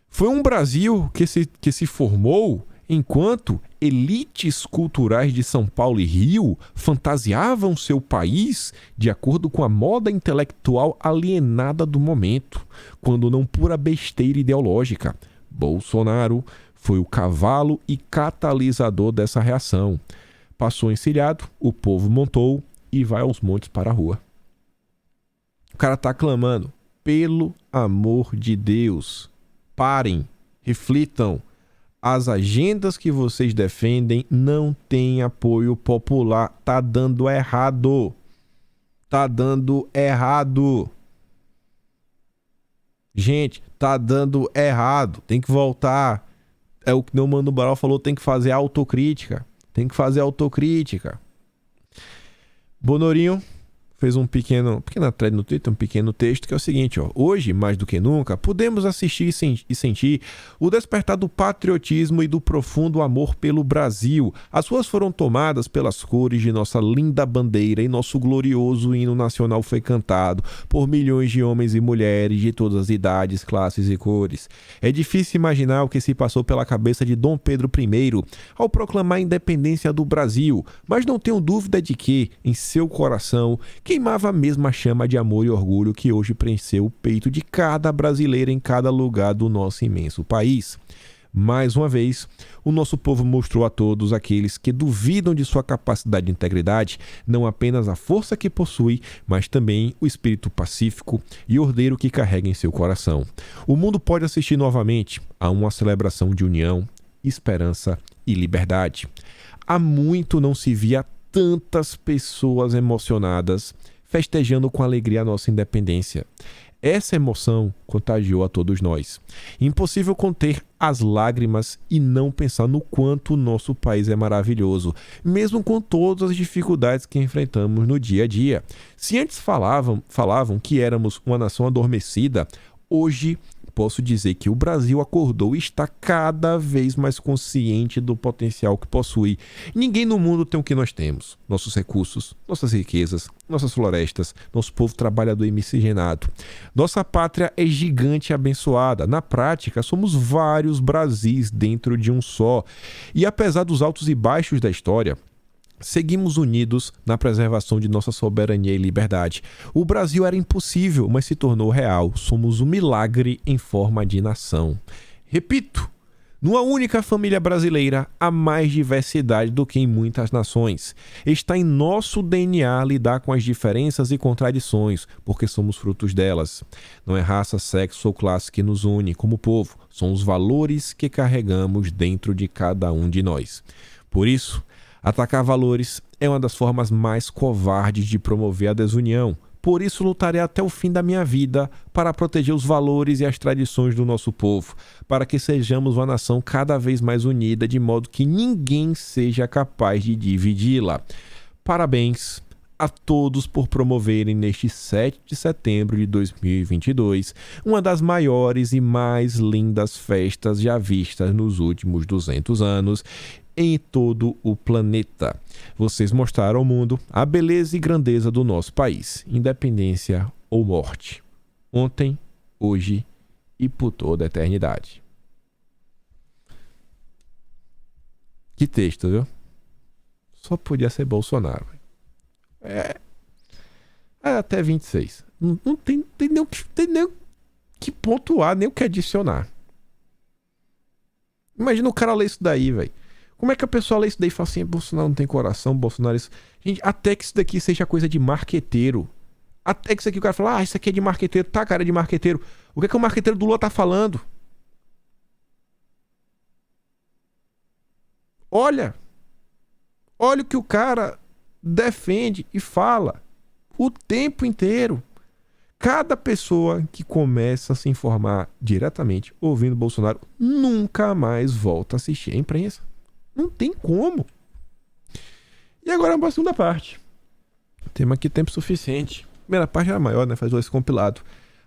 Foi um Brasil que se formou enquanto elites culturais de São Paulo e Rio fantasiavam seu país de acordo com a moda intelectual alienada do momento, quando não pura besteira ideológica. Bolsonaro foi o cavalo e catalisador dessa reação. Passou encilhado, o povo montou e vai aos montes para a rua. O cara tá clamando: pelo amor de Deus, parem, reflitam. As agendas que vocês defendem não têm apoio popular. Tá dando errado. Tá dando errado. Gente, tá dando errado. Tem que voltar. É o que o Mano Brown falou, tem que fazer autocrítica. Tem que fazer autocrítica. Bonorinho fez pequena thread no Twitter, um pequeno texto que é o seguinte, ó: hoje, mais do que nunca, podemos assistir e sentir o despertar do patriotismo e do profundo amor pelo Brasil. As ruas foram tomadas pelas cores de nossa linda bandeira e nosso glorioso hino nacional foi cantado por milhões de homens e mulheres de todas as idades, classes e cores. É difícil imaginar o que se passou pela cabeça de Dom Pedro I ao proclamar a independência do Brasil, mas não tenho dúvida de que, em seu coração, queimava a mesma chama de amor e orgulho que hoje preencheu o peito de cada brasileiro em cada lugar do nosso imenso país. Mais uma vez, o nosso povo mostrou a todos aqueles que duvidam de sua capacidade de integridade, não apenas a força que possui, mas também o espírito pacífico e ordeiro que carrega em seu coração. O mundo pode assistir novamente a uma celebração de união, esperança e liberdade. Há muito não se via tantas pessoas emocionadas festejando com alegria a nossa independência. Essa emoção contagiou a todos nós. Impossível conter as lágrimas e não pensar no quanto o nosso país é maravilhoso, mesmo com todas as dificuldades que enfrentamos no dia a dia. Se antes falavam que éramos uma nação adormecida, hoje posso dizer que o Brasil acordou e está cada vez mais consciente do potencial que possui. Ninguém no mundo tem o que nós temos. Nossos recursos, nossas riquezas, nossas florestas, nosso povo trabalhador e miscigenado. Nossa pátria é gigante e abençoada. Na prática, somos vários Brasis dentro de um só. E apesar dos altos e baixos da história, seguimos unidos na preservação de nossa soberania e liberdade. O Brasil era impossível, mas se tornou real. Somos um milagre em forma de nação. Repito, numa única família brasileira há mais diversidade do que em muitas nações. Está em nosso DNA lidar com as diferenças e contradições, porque somos frutos delas. Não é raça, sexo ou classe que nos une como povo, são os valores que carregamos dentro de cada um de nós. Por isso, atacar valores é uma das formas mais covardes de promover a desunião. Por isso lutarei até o fim da minha vida para proteger os valores e as tradições do nosso povo, para que sejamos uma nação cada vez mais unida, de modo que ninguém seja capaz de dividi-la. Parabéns a todos por promoverem neste 7 de setembro de 2022 uma das maiores e mais lindas festas já vistas nos últimos 200 anos em todo o planeta. Vocês mostraram ao mundo a beleza e grandeza do nosso país, independência ou morte, ontem, hoje e por toda a eternidade. Que texto, viu? Só podia ser Bolsonaro. Até 26. Não tem nem o que pontuar, nem o que adicionar. Imagina o cara ler isso daí, velho. Como é que a pessoa lê isso daí e fala assim, Bolsonaro não tem coração, Bolsonaro isso... Gente, até que isso daqui seja coisa de marqueteiro. Até que isso aqui o cara fala, isso aqui é de marqueteiro. Tá, cara, é de marqueteiro. O que é que o marqueteiro do Lula tá falando? Olha o que o cara defende e fala o tempo inteiro. Cada pessoa que começa a se informar diretamente ouvindo Bolsonaro nunca mais volta a assistir a imprensa. Não tem como. E agora vamos para a segunda parte. Temos aqui tempo suficiente. A primeira parte era maior, né? Fazer esse compilado.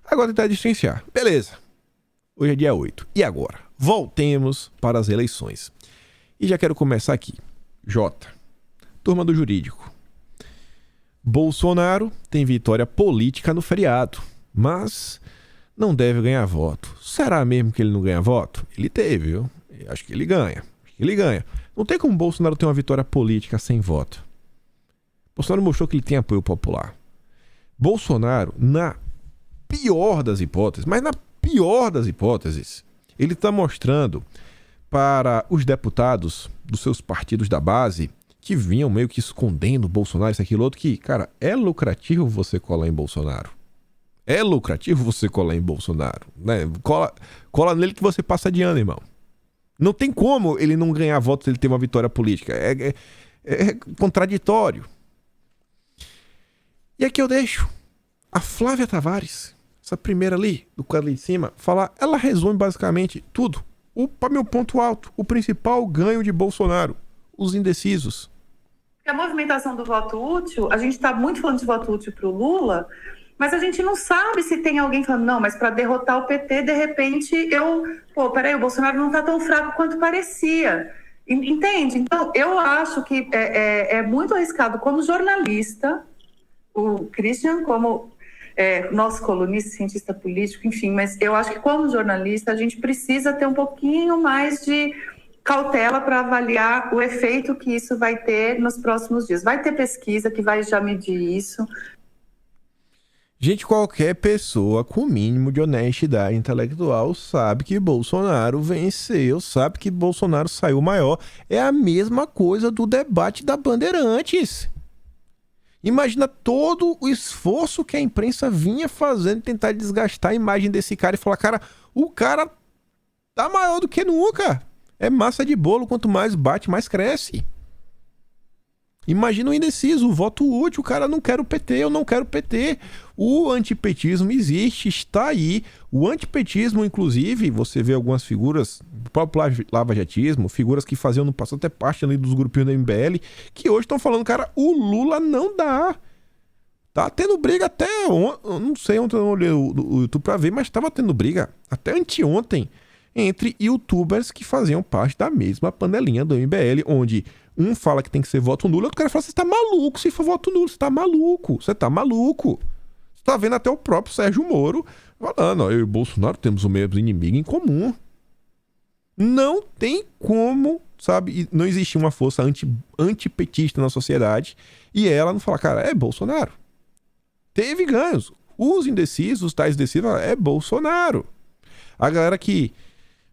Agora tentar distanciar. Beleza. Hoje é dia 8. E agora? Voltemos para as eleições. E já quero começar aqui. Jota. Turma do Jurídico. Bolsonaro tem vitória política no feriado, mas não deve ganhar voto. Será mesmo que ele não ganha voto? Ele teve, viu? Acho que ele ganha. Não tem como Bolsonaro ter uma vitória política sem voto. Bolsonaro mostrou que ele tem apoio popular. Bolsonaro, na pior das hipóteses, ele está mostrando para os deputados dos seus partidos da base que vinham meio que escondendo Bolsonaro, isso, aquilo, outro, que, cara, é lucrativo você colar em Bolsonaro. Né? Cola nele que você passa de ano, irmão. Não tem como ele não ganhar votos se ele ter uma vitória política. É contraditório. E aqui eu deixo a Flávia Tavares, essa primeira ali, do quadro ali de cima, falar. Ela resume basicamente tudo. Para meu ponto alto, o principal ganho de Bolsonaro, os indecisos.
A movimentação do voto útil, a gente está muito falando de voto útil para o Lula, mas a gente não sabe se tem alguém falando, não, mas para derrotar o PT, de repente, o Bolsonaro não está tão fraco quanto parecia. Entende? Então, eu acho que é muito arriscado como jornalista, o Christian, como nosso colunista, cientista político, enfim, mas eu acho que como jornalista a gente precisa ter um pouquinho mais de cautela para avaliar o efeito que isso vai ter nos próximos dias. Vai ter pesquisa que vai já medir isso.
Gente, qualquer pessoa com o mínimo de honestidade intelectual sabe que Bolsonaro venceu, sabe que Bolsonaro saiu maior. É a mesma coisa do debate da Bandeirantes. Imagina todo o esforço que a imprensa vinha fazendo, tentar desgastar a imagem desse cara e falar, cara, o cara tá maior do que nunca. É massa de bolo, quanto mais bate, mais cresce. Imagina o indeciso, o voto útil, o cara não quer o PT, eu não quero o PT. O antipetismo existe, está aí. O antipetismo, inclusive, você vê algumas figuras, o próprio lavajatismo, figuras que faziam no passado até parte ali dos grupinhos da MBL, que hoje estão falando, cara, o Lula não dá. Tá tendo briga até não sei, ontem eu não olhei o YouTube pra ver, mas tava tendo briga até anteontem entre youtubers que faziam parte da mesma panelinha do MBL, onde um fala que tem que ser voto nulo, outro cara fala, você tá maluco se for voto nulo, você tá maluco. Você tá vendo até o próprio Sérgio Moro falando, ó, eu e o Bolsonaro temos o mesmo inimigo em comum. Não tem como, sabe, não existe uma força antipetista na sociedade e ela não fala, cara, é Bolsonaro. Teve ganhos. Os indecisos, os tais indecisos, é Bolsonaro. A galera que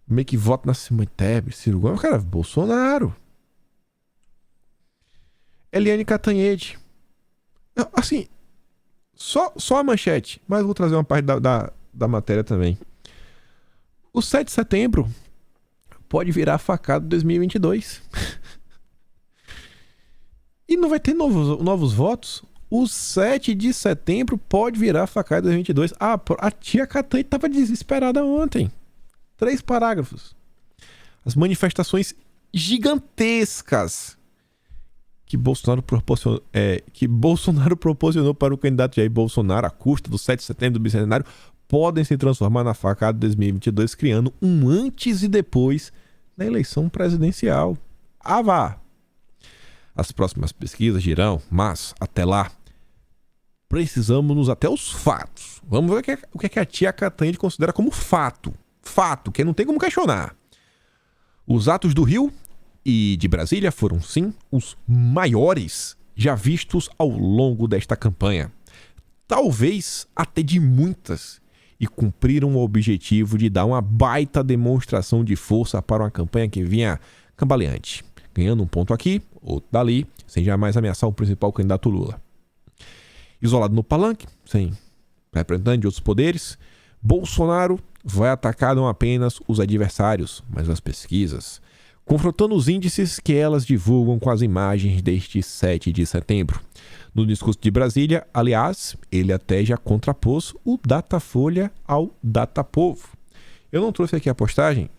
meio que vota na Simone Tebet, Ciro Gomes, cara, Bolsonaro. Eliane Cantanhede. Assim, só a manchete, mas vou trazer uma parte da matéria também. O 7 de setembro pode virar facada 2022. E não vai ter novos votos? O 7 de setembro pode virar facada 2022. A tia Cantanhede estava desesperada ontem. 3 parágrafos. As manifestações gigantescas que Bolsonaro proporcionou para o candidato Jair Bolsonaro à custa do 7 de setembro do bicentenário podem se transformar na facada de 2022, criando um antes e depois da eleição presidencial. Vá! As próximas pesquisas dirão, mas até lá precisamos nos até os fatos. Vamos ver o que a tia Cantanhede considera como fato. Fato, que não tem como questionar. Os atos do Rio e de Brasília foram, sim, os maiores já vistos ao longo desta campanha. Talvez até de muitas, e cumpriram o objetivo de dar uma baita demonstração de força para uma campanha que vinha cambaleante, ganhando um ponto aqui, outro dali, sem jamais ameaçar o principal candidato Lula. Isolado no palanque, sem representante de outros poderes, Bolsonaro vai atacar não apenas os adversários, mas as pesquisas, confrontando os índices que elas divulgam com as imagens deste 7 de setembro. No discurso de Brasília, aliás, ele até já contrapôs o Datafolha ao Datapovo. Eu não trouxe aqui a postagem,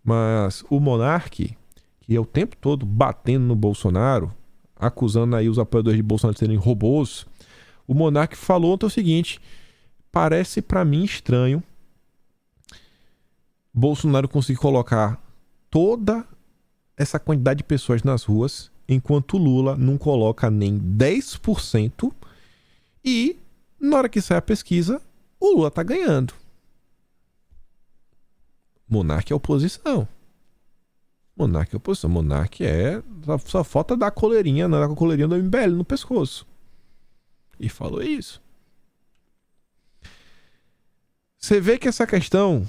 mas o Monark, que é o tempo todo batendo no Bolsonaro, acusando aí os apoiadores de Bolsonaro de serem robôs, o Monark falou ontem o seguinte: parece para mim estranho Bolsonaro conseguir colocar toda essa quantidade de pessoas nas ruas, enquanto Lula não coloca nem 10%, e na hora que sai a pesquisa, o Lula tá ganhando. Monark é oposição. Monark é oposição. Monark só falta dar a coleirinha, andar com a coleirinha do MBL no pescoço. E falou isso. Você vê que essa questão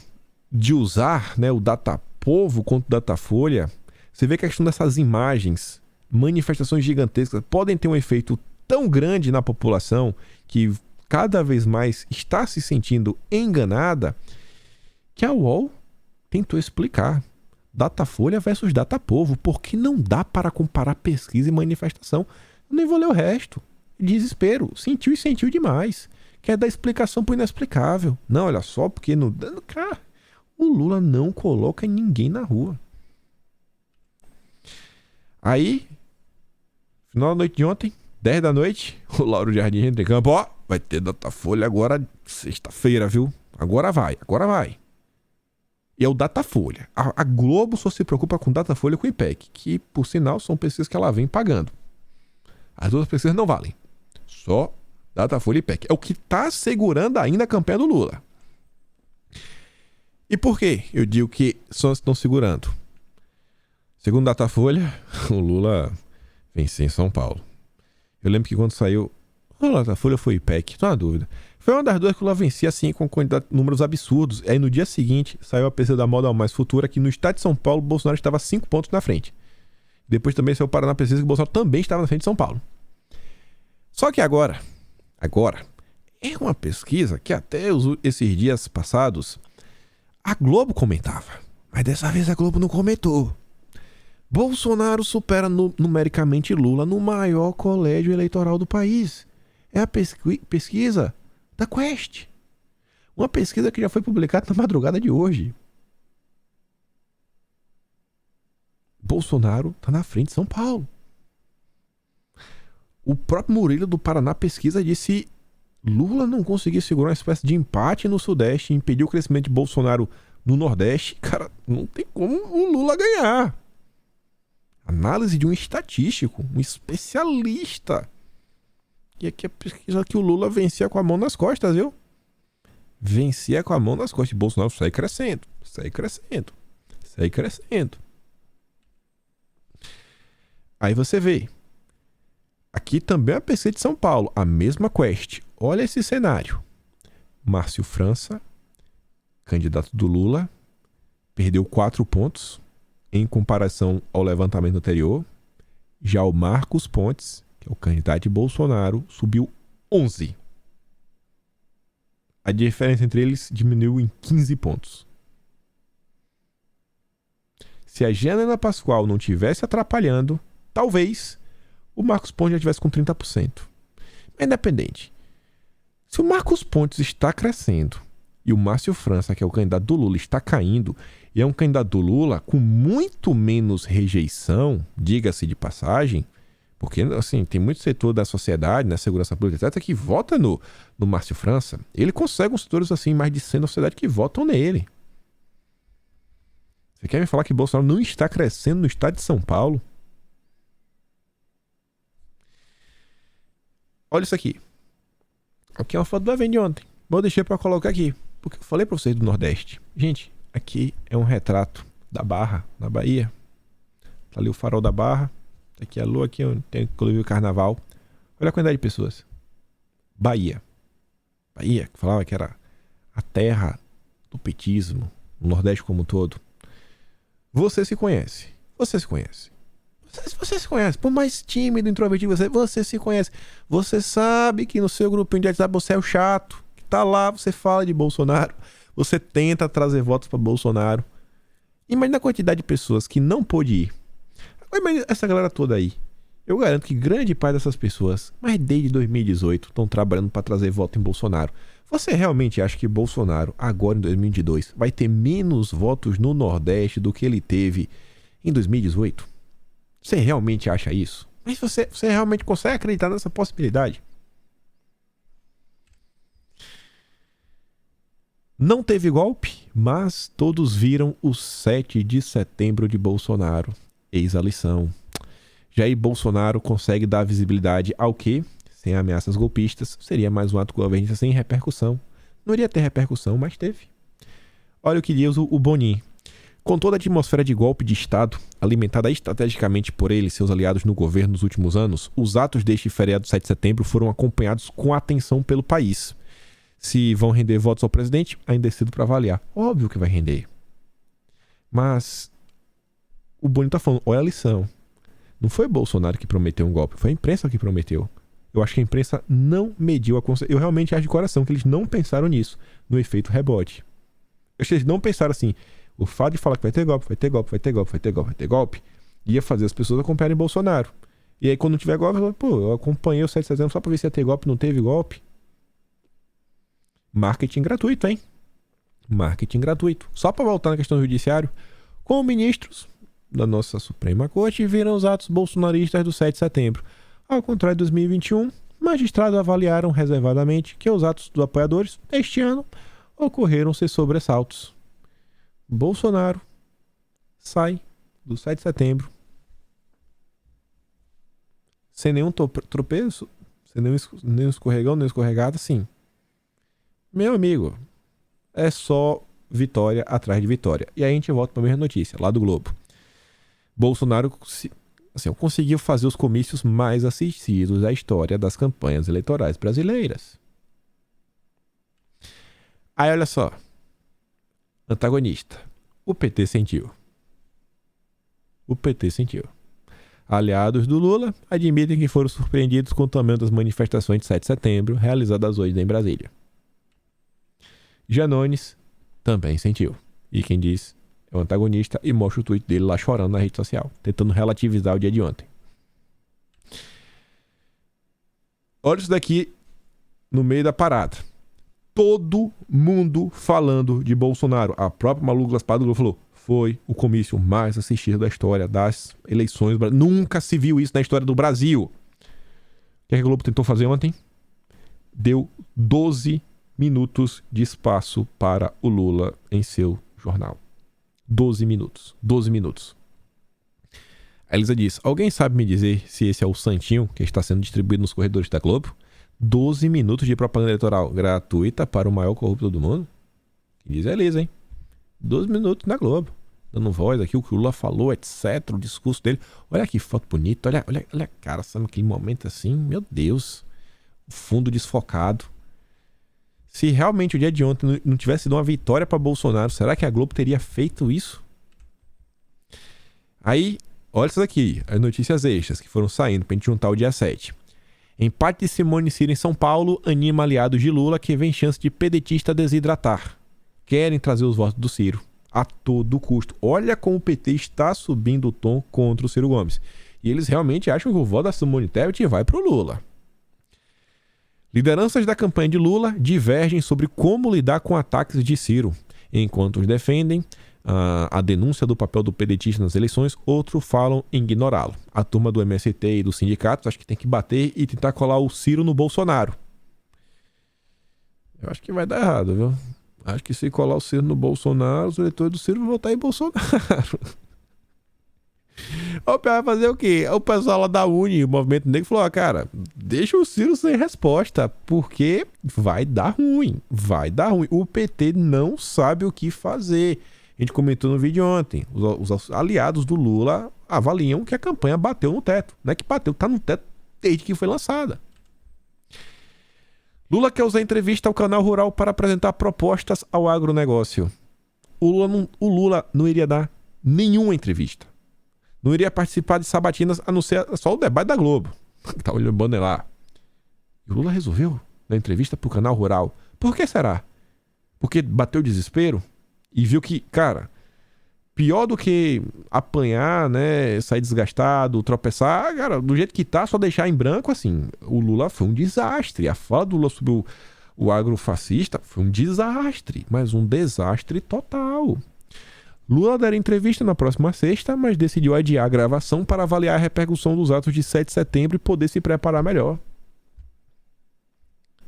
de usar, né, o Datapovo contra o Datafolha, você vê que a questão dessas imagens, manifestações gigantescas, podem ter um efeito tão grande na população que cada vez mais está se sentindo enganada, que a UOL tentou explicar. Datafolha versus Datapovo, porque não dá para comparar pesquisa e manifestação. Eu nem vou ler o resto. Desespero. Sentiu e sentiu demais. Quer dar explicação pro inexplicável. Não, olha só, porque no... Cara, o Lula não coloca ninguém na rua. Aí, final da noite de ontem, 10 da noite, o Lauro Jardim entra em campo. Ó, vai ter Datafolha agora, sexta-feira, viu? Agora vai. E é o Datafolha. A Globo só se preocupa com Datafolha e com o IPEC, que, por sinal, são pesquisas que ela vem pagando. As outras pesquisas não valem. Só Datafolha e IPEC. É o que está segurando ainda a campanha do Lula. E por que eu digo que só estão segurando? Segundo Datafolha, o Lula venceu em São Paulo. Eu lembro que quando saiu... O Datafolha foi IPEC, não há dúvida. Foi uma das duas que o Lula vencia, assim, com números absurdos. Aí no dia seguinte, saiu a pesquisa da Moda Mais Futura, que no estado de São Paulo, o Bolsonaro estava 5 pontos na frente. Depois também saiu o Paraná Pesquisa, que o Bolsonaro também estava na frente de São Paulo. Só que agora, é uma pesquisa que até esses dias passados, a Globo comentava. Mas dessa vez a Globo não comentou. Bolsonaro supera numericamente Lula no maior colégio eleitoral do país. É a pesquisa da Quest. Uma pesquisa que já foi publicada na madrugada de hoje. Bolsonaro está na frente de São Paulo. O próprio Murilo do Paraná Pesquisa disse: Lula não conseguiu segurar uma espécie de empate no Sudeste e impediu o crescimento de Bolsonaro no Nordeste. Cara, não tem como o Lula ganhar. Análise de um estatístico, um especialista. E aqui a pesquisa que o Lula vencia com a mão nas costas, viu? Vencia com a mão nas costas. E Bolsonaro sai crescendo. Aí você vê. Aqui também é a pesquisa de São Paulo. A mesma Quest. Olha esse cenário. Márcio França, candidato do Lula, perdeu 4 pontos em comparação ao levantamento anterior. Já o Marcos Pontes, que é o candidato de Bolsonaro, subiu 11. A diferença entre eles diminuiu em 15 pontos. Se a Janaína Pascoal não estivesse atrapalhando, talvez o Marcos Pontes já estivesse com 30%. Mas independente. Se o Marcos Pontes está crescendo e o Márcio França, que é o candidato do Lula, está caindo, e é um candidato do Lula com muito menos rejeição, diga-se de passagem, porque assim, tem muito setor da sociedade, na segurança pública, etc., que vota no Márcio França. Ele consegue uns setores assim, mais de 100 da sociedade que votam nele. Você quer me falar que Bolsonaro não está crescendo no estado de São Paulo? Olha isso aqui. Aqui é uma foto do evento de ontem. Vou deixar para colocar aqui, porque eu falei para vocês do Nordeste. Gente, aqui é um retrato da Barra, na Bahia. Tá ali o farol da Barra. Aqui é a lua, aqui onde tem inclusive o carnaval. Olha a quantidade de pessoas. Bahia, que falava que era a terra do petismo, o Nordeste como um todo. Você se conhece. Você se conhece. Por mais tímido, introvertido você se conhece. Você sabe que no seu grupinho de WhatsApp você é o chato, que tá lá, você fala de Bolsonaro, você tenta trazer votos para Bolsonaro. Imagina a quantidade de pessoas que não pôde ir. Imagina essa galera toda aí. Eu garanto que grande parte dessas pessoas, mas desde 2018, estão trabalhando para trazer voto em Bolsonaro. Você realmente acha que Bolsonaro, agora em 2022, vai ter menos votos no Nordeste do que ele teve em 2018? Você realmente acha isso? Mas você realmente consegue acreditar nessa possibilidade? Não teve golpe, mas todos viram o 7 de setembro de Bolsonaro. Eis a lição. Jair Bolsonaro consegue dar visibilidade ao que, sem ameaças golpistas, seria mais um ato governista sem repercussão. Não iria ter repercussão, mas teve. Olha o que diz o Bonin. Com toda a atmosfera de golpe de Estado, alimentada estrategicamente por ele e seus aliados no governo nos últimos anos, os atos deste feriado 7 de setembro foram acompanhados com atenção pelo país. Se vão render votos ao presidente, ainda é cedo para avaliar. Óbvio que vai render. Mas o Boninho tá falando, olha a lição. Não foi Bolsonaro que prometeu um golpe, foi a imprensa que prometeu. Eu acho que a imprensa não mediu a consciência. Eu realmente acho de coração que eles não pensaram nisso, no efeito rebote. Eu acho que eles não pensaram assim... O fato de falar que vai ter golpe, ia fazer as pessoas acompanharem Bolsonaro. E aí, quando não tiver golpe, eu acompanhei o 7 de setembro só pra ver se ia ter golpe, não teve golpe. Marketing gratuito, hein? Marketing gratuito. Só pra voltar na questão do judiciário, como ministros da nossa Suprema Corte viram os atos bolsonaristas do 7 de setembro. Ao contrário de 2021, magistrados avaliaram reservadamente que os atos dos apoiadores, este ano, ocorreram sem sobressaltos. Bolsonaro sai do 7 de setembro sem nenhum tropeço, sem nenhum escorregão, nem escorregada, sim. Meu amigo, é só vitória atrás de vitória. E aí a gente volta para a mesma notícia, lá do Globo. Bolsonaro conseguiu fazer os comícios mais assistidos da história das campanhas eleitorais brasileiras. Aí olha só. Antagonista. O PT sentiu. Aliados do Lula admitem que foram surpreendidos com o tamanho das manifestações de 7 de setembro realizadas hoje em Brasília. Janones também sentiu. E quem diz é o antagonista e mostra o tweet dele lá chorando na rede social, tentando relativizar o dia de ontem. Olha isso daqui no meio da parada. Todo mundo falando de Bolsonaro. A própria Malu Glaspado falou: foi o comício mais assistido da história das eleições. Nunca se viu isso na história do Brasil. O que a Globo tentou fazer ontem? Deu 12 minutos de espaço para o Lula em seu jornal. 12 minutos. 12 minutos. A Elisa diz: alguém sabe me dizer se esse é o santinho que está sendo distribuído nos corredores da Globo? 12 minutos de propaganda eleitoral gratuita para o maior corrupto do mundo? Que diz a Elisa, hein? 12 minutos na Globo. Dando voz aqui, o que o Lula falou, etc. O discurso dele. Olha que foto bonita. Olha, cara, sabe aquele momento assim? Meu Deus. O fundo desfocado. Se realmente o dia de ontem não tivesse sido uma vitória para Bolsonaro, será que a Globo teria feito isso? Aí, olha isso aqui. As notícias extras que foram saindo para a gente juntar o dia 7. Empate de Simone e Ciro em São Paulo anima aliados de Lula que vem chance de pedetista desidratar. Querem trazer os votos do Ciro a todo custo. Olha como o PT está subindo o tom contra o Ciro Gomes. E eles realmente acham que o voto da Simone Tebet vai para o Lula. Lideranças da campanha de Lula divergem sobre como lidar com ataques de Ciro. Enquanto os defendem a denúncia do papel do pedetista nas eleições, outros falam em ignorá-lo. A turma do MST e dos sindicatos acho que tem que bater e tentar colar o Ciro no Bolsonaro. Eu acho que vai dar errado, viu? Acho que se colar o Ciro no Bolsonaro, os eleitores do Ciro vão votar em Bolsonaro. O Pia vai fazer o quê? O pessoal lá da Uni, o Movimento Negro, falou: cara, deixa o Ciro sem resposta, porque vai dar ruim. Vai dar ruim. O PT não sabe o que fazer. A gente comentou no vídeo ontem. Os aliados do Lula avaliam que a campanha bateu no teto. Não é que bateu, tá no teto desde que foi lançada. Lula quer usar entrevista ao Canal Rural para apresentar propostas ao agronegócio. O Lula não iria dar nenhuma entrevista. Não iria participar de sabatinas, a não ser só o debate da Globo. Tá olhando o banner lá. E o Lula resolveu dar entrevista pro Canal Rural. Por que será? Porque bateu o desespero e viu que, cara, pior do que apanhar, né, sair desgastado, tropeçar, cara, do jeito que tá, só deixar em branco, assim, o Lula foi um desastre. A fala do Lula sobre o agrofascista foi um desastre, mas um desastre total. Lula dará entrevista na próxima sexta, mas decidiu adiar a gravação para avaliar a repercussão dos atos de 7 de setembro e poder se preparar melhor.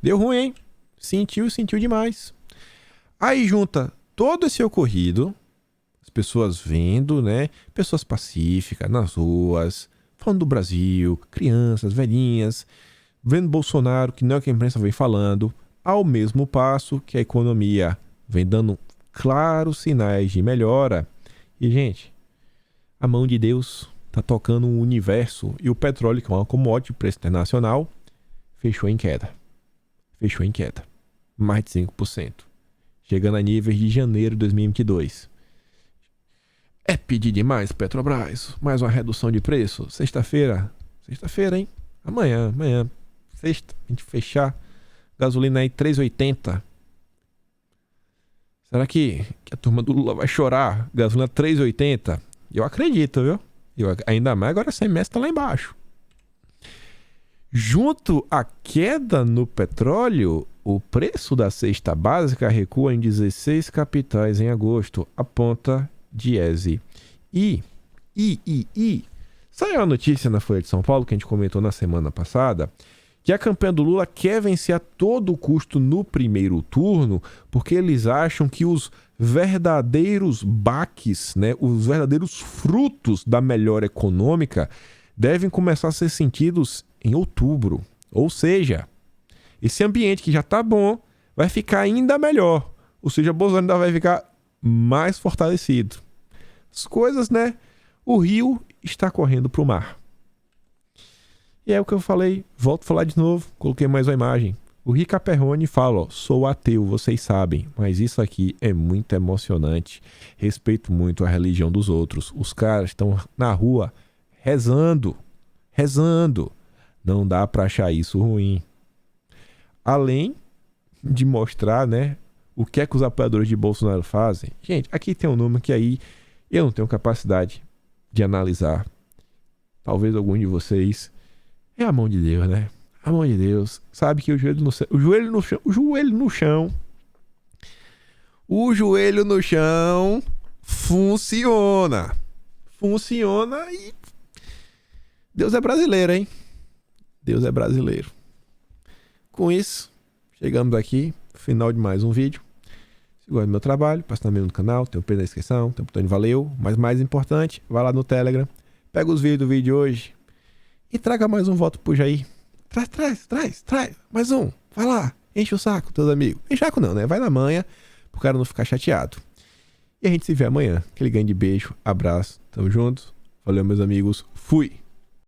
Deu ruim, hein? Sentiu demais. Aí junta todo esse ocorrido, as pessoas vendo, né? Pessoas pacíficas nas ruas, falando do Brasil, crianças, velhinhas, vendo Bolsonaro, que não é o que a imprensa vem falando, ao mesmo passo que a economia vem dando claros sinais de melhora. E, gente, a mão de Deus tá tocando o universo e o petróleo, que é uma commodity de preço internacional, fechou em queda. Mais de 5%. Chegando a níveis de janeiro de 2022. É pedir demais, Petrobras? Mais uma redução de preço? Sexta-feira, hein? Amanhã. Sexta, a gente fechar. Gasolina aí 3,80. Será que a turma do Lula vai chorar? Gasolina 3,80? Eu acredito, viu? Ainda mais agora, semestre tá lá embaixo. Junto à queda no petróleo, o preço da cesta básica recua em 16 capitais em agosto, aponta Diese. E saiu a notícia na Folha de São Paulo, que a gente comentou na semana passada, que a campanha do Lula quer vencer a todo custo no primeiro turno, porque eles acham que os verdadeiros baques, né, os verdadeiros frutos da melhora econômica devem começar a ser sentidos em outubro. Ou seja, esse ambiente que já está bom vai ficar ainda melhor. Ou seja, Bolsonaro ainda vai ficar mais fortalecido. As coisas, né? O rio está correndo para o mar. E é o que eu falei, volto a falar de novo, coloquei mais uma imagem. O Rica Perrone fala, ó, sou ateu, vocês sabem, mas isso aqui é muito emocionante. Respeito muito a religião dos outros. Os caras estão na rua rezando. Não dá pra achar isso ruim. Além de mostrar, né, o que é que os apoiadores de Bolsonaro fazem. Gente, aqui tem um número que aí eu não tenho capacidade de analisar. Talvez algum de vocês. É a mão de Deus, né? A mão de Deus. Sabe que o joelho no chão funciona. Funciona e Deus é brasileiro, hein? Deus é brasileiro. Com isso, chegamos aqui, final de mais um vídeo. Se gosta do meu trabalho, passa também no canal, tem o pin na descrição, tem o botão de valeu. Mas mais importante, vai lá no Telegram, pega os vídeos do vídeo de hoje e traga mais um voto pro Jair. Traz. Mais um. Vai lá. Enche o saco, teus amigos. Enche o saco não, né? Vai na manha, pro cara não ficar chateado. E a gente se vê amanhã. Aquele grande beijo, abraço. Tamo junto. Valeu, meus amigos. Fui.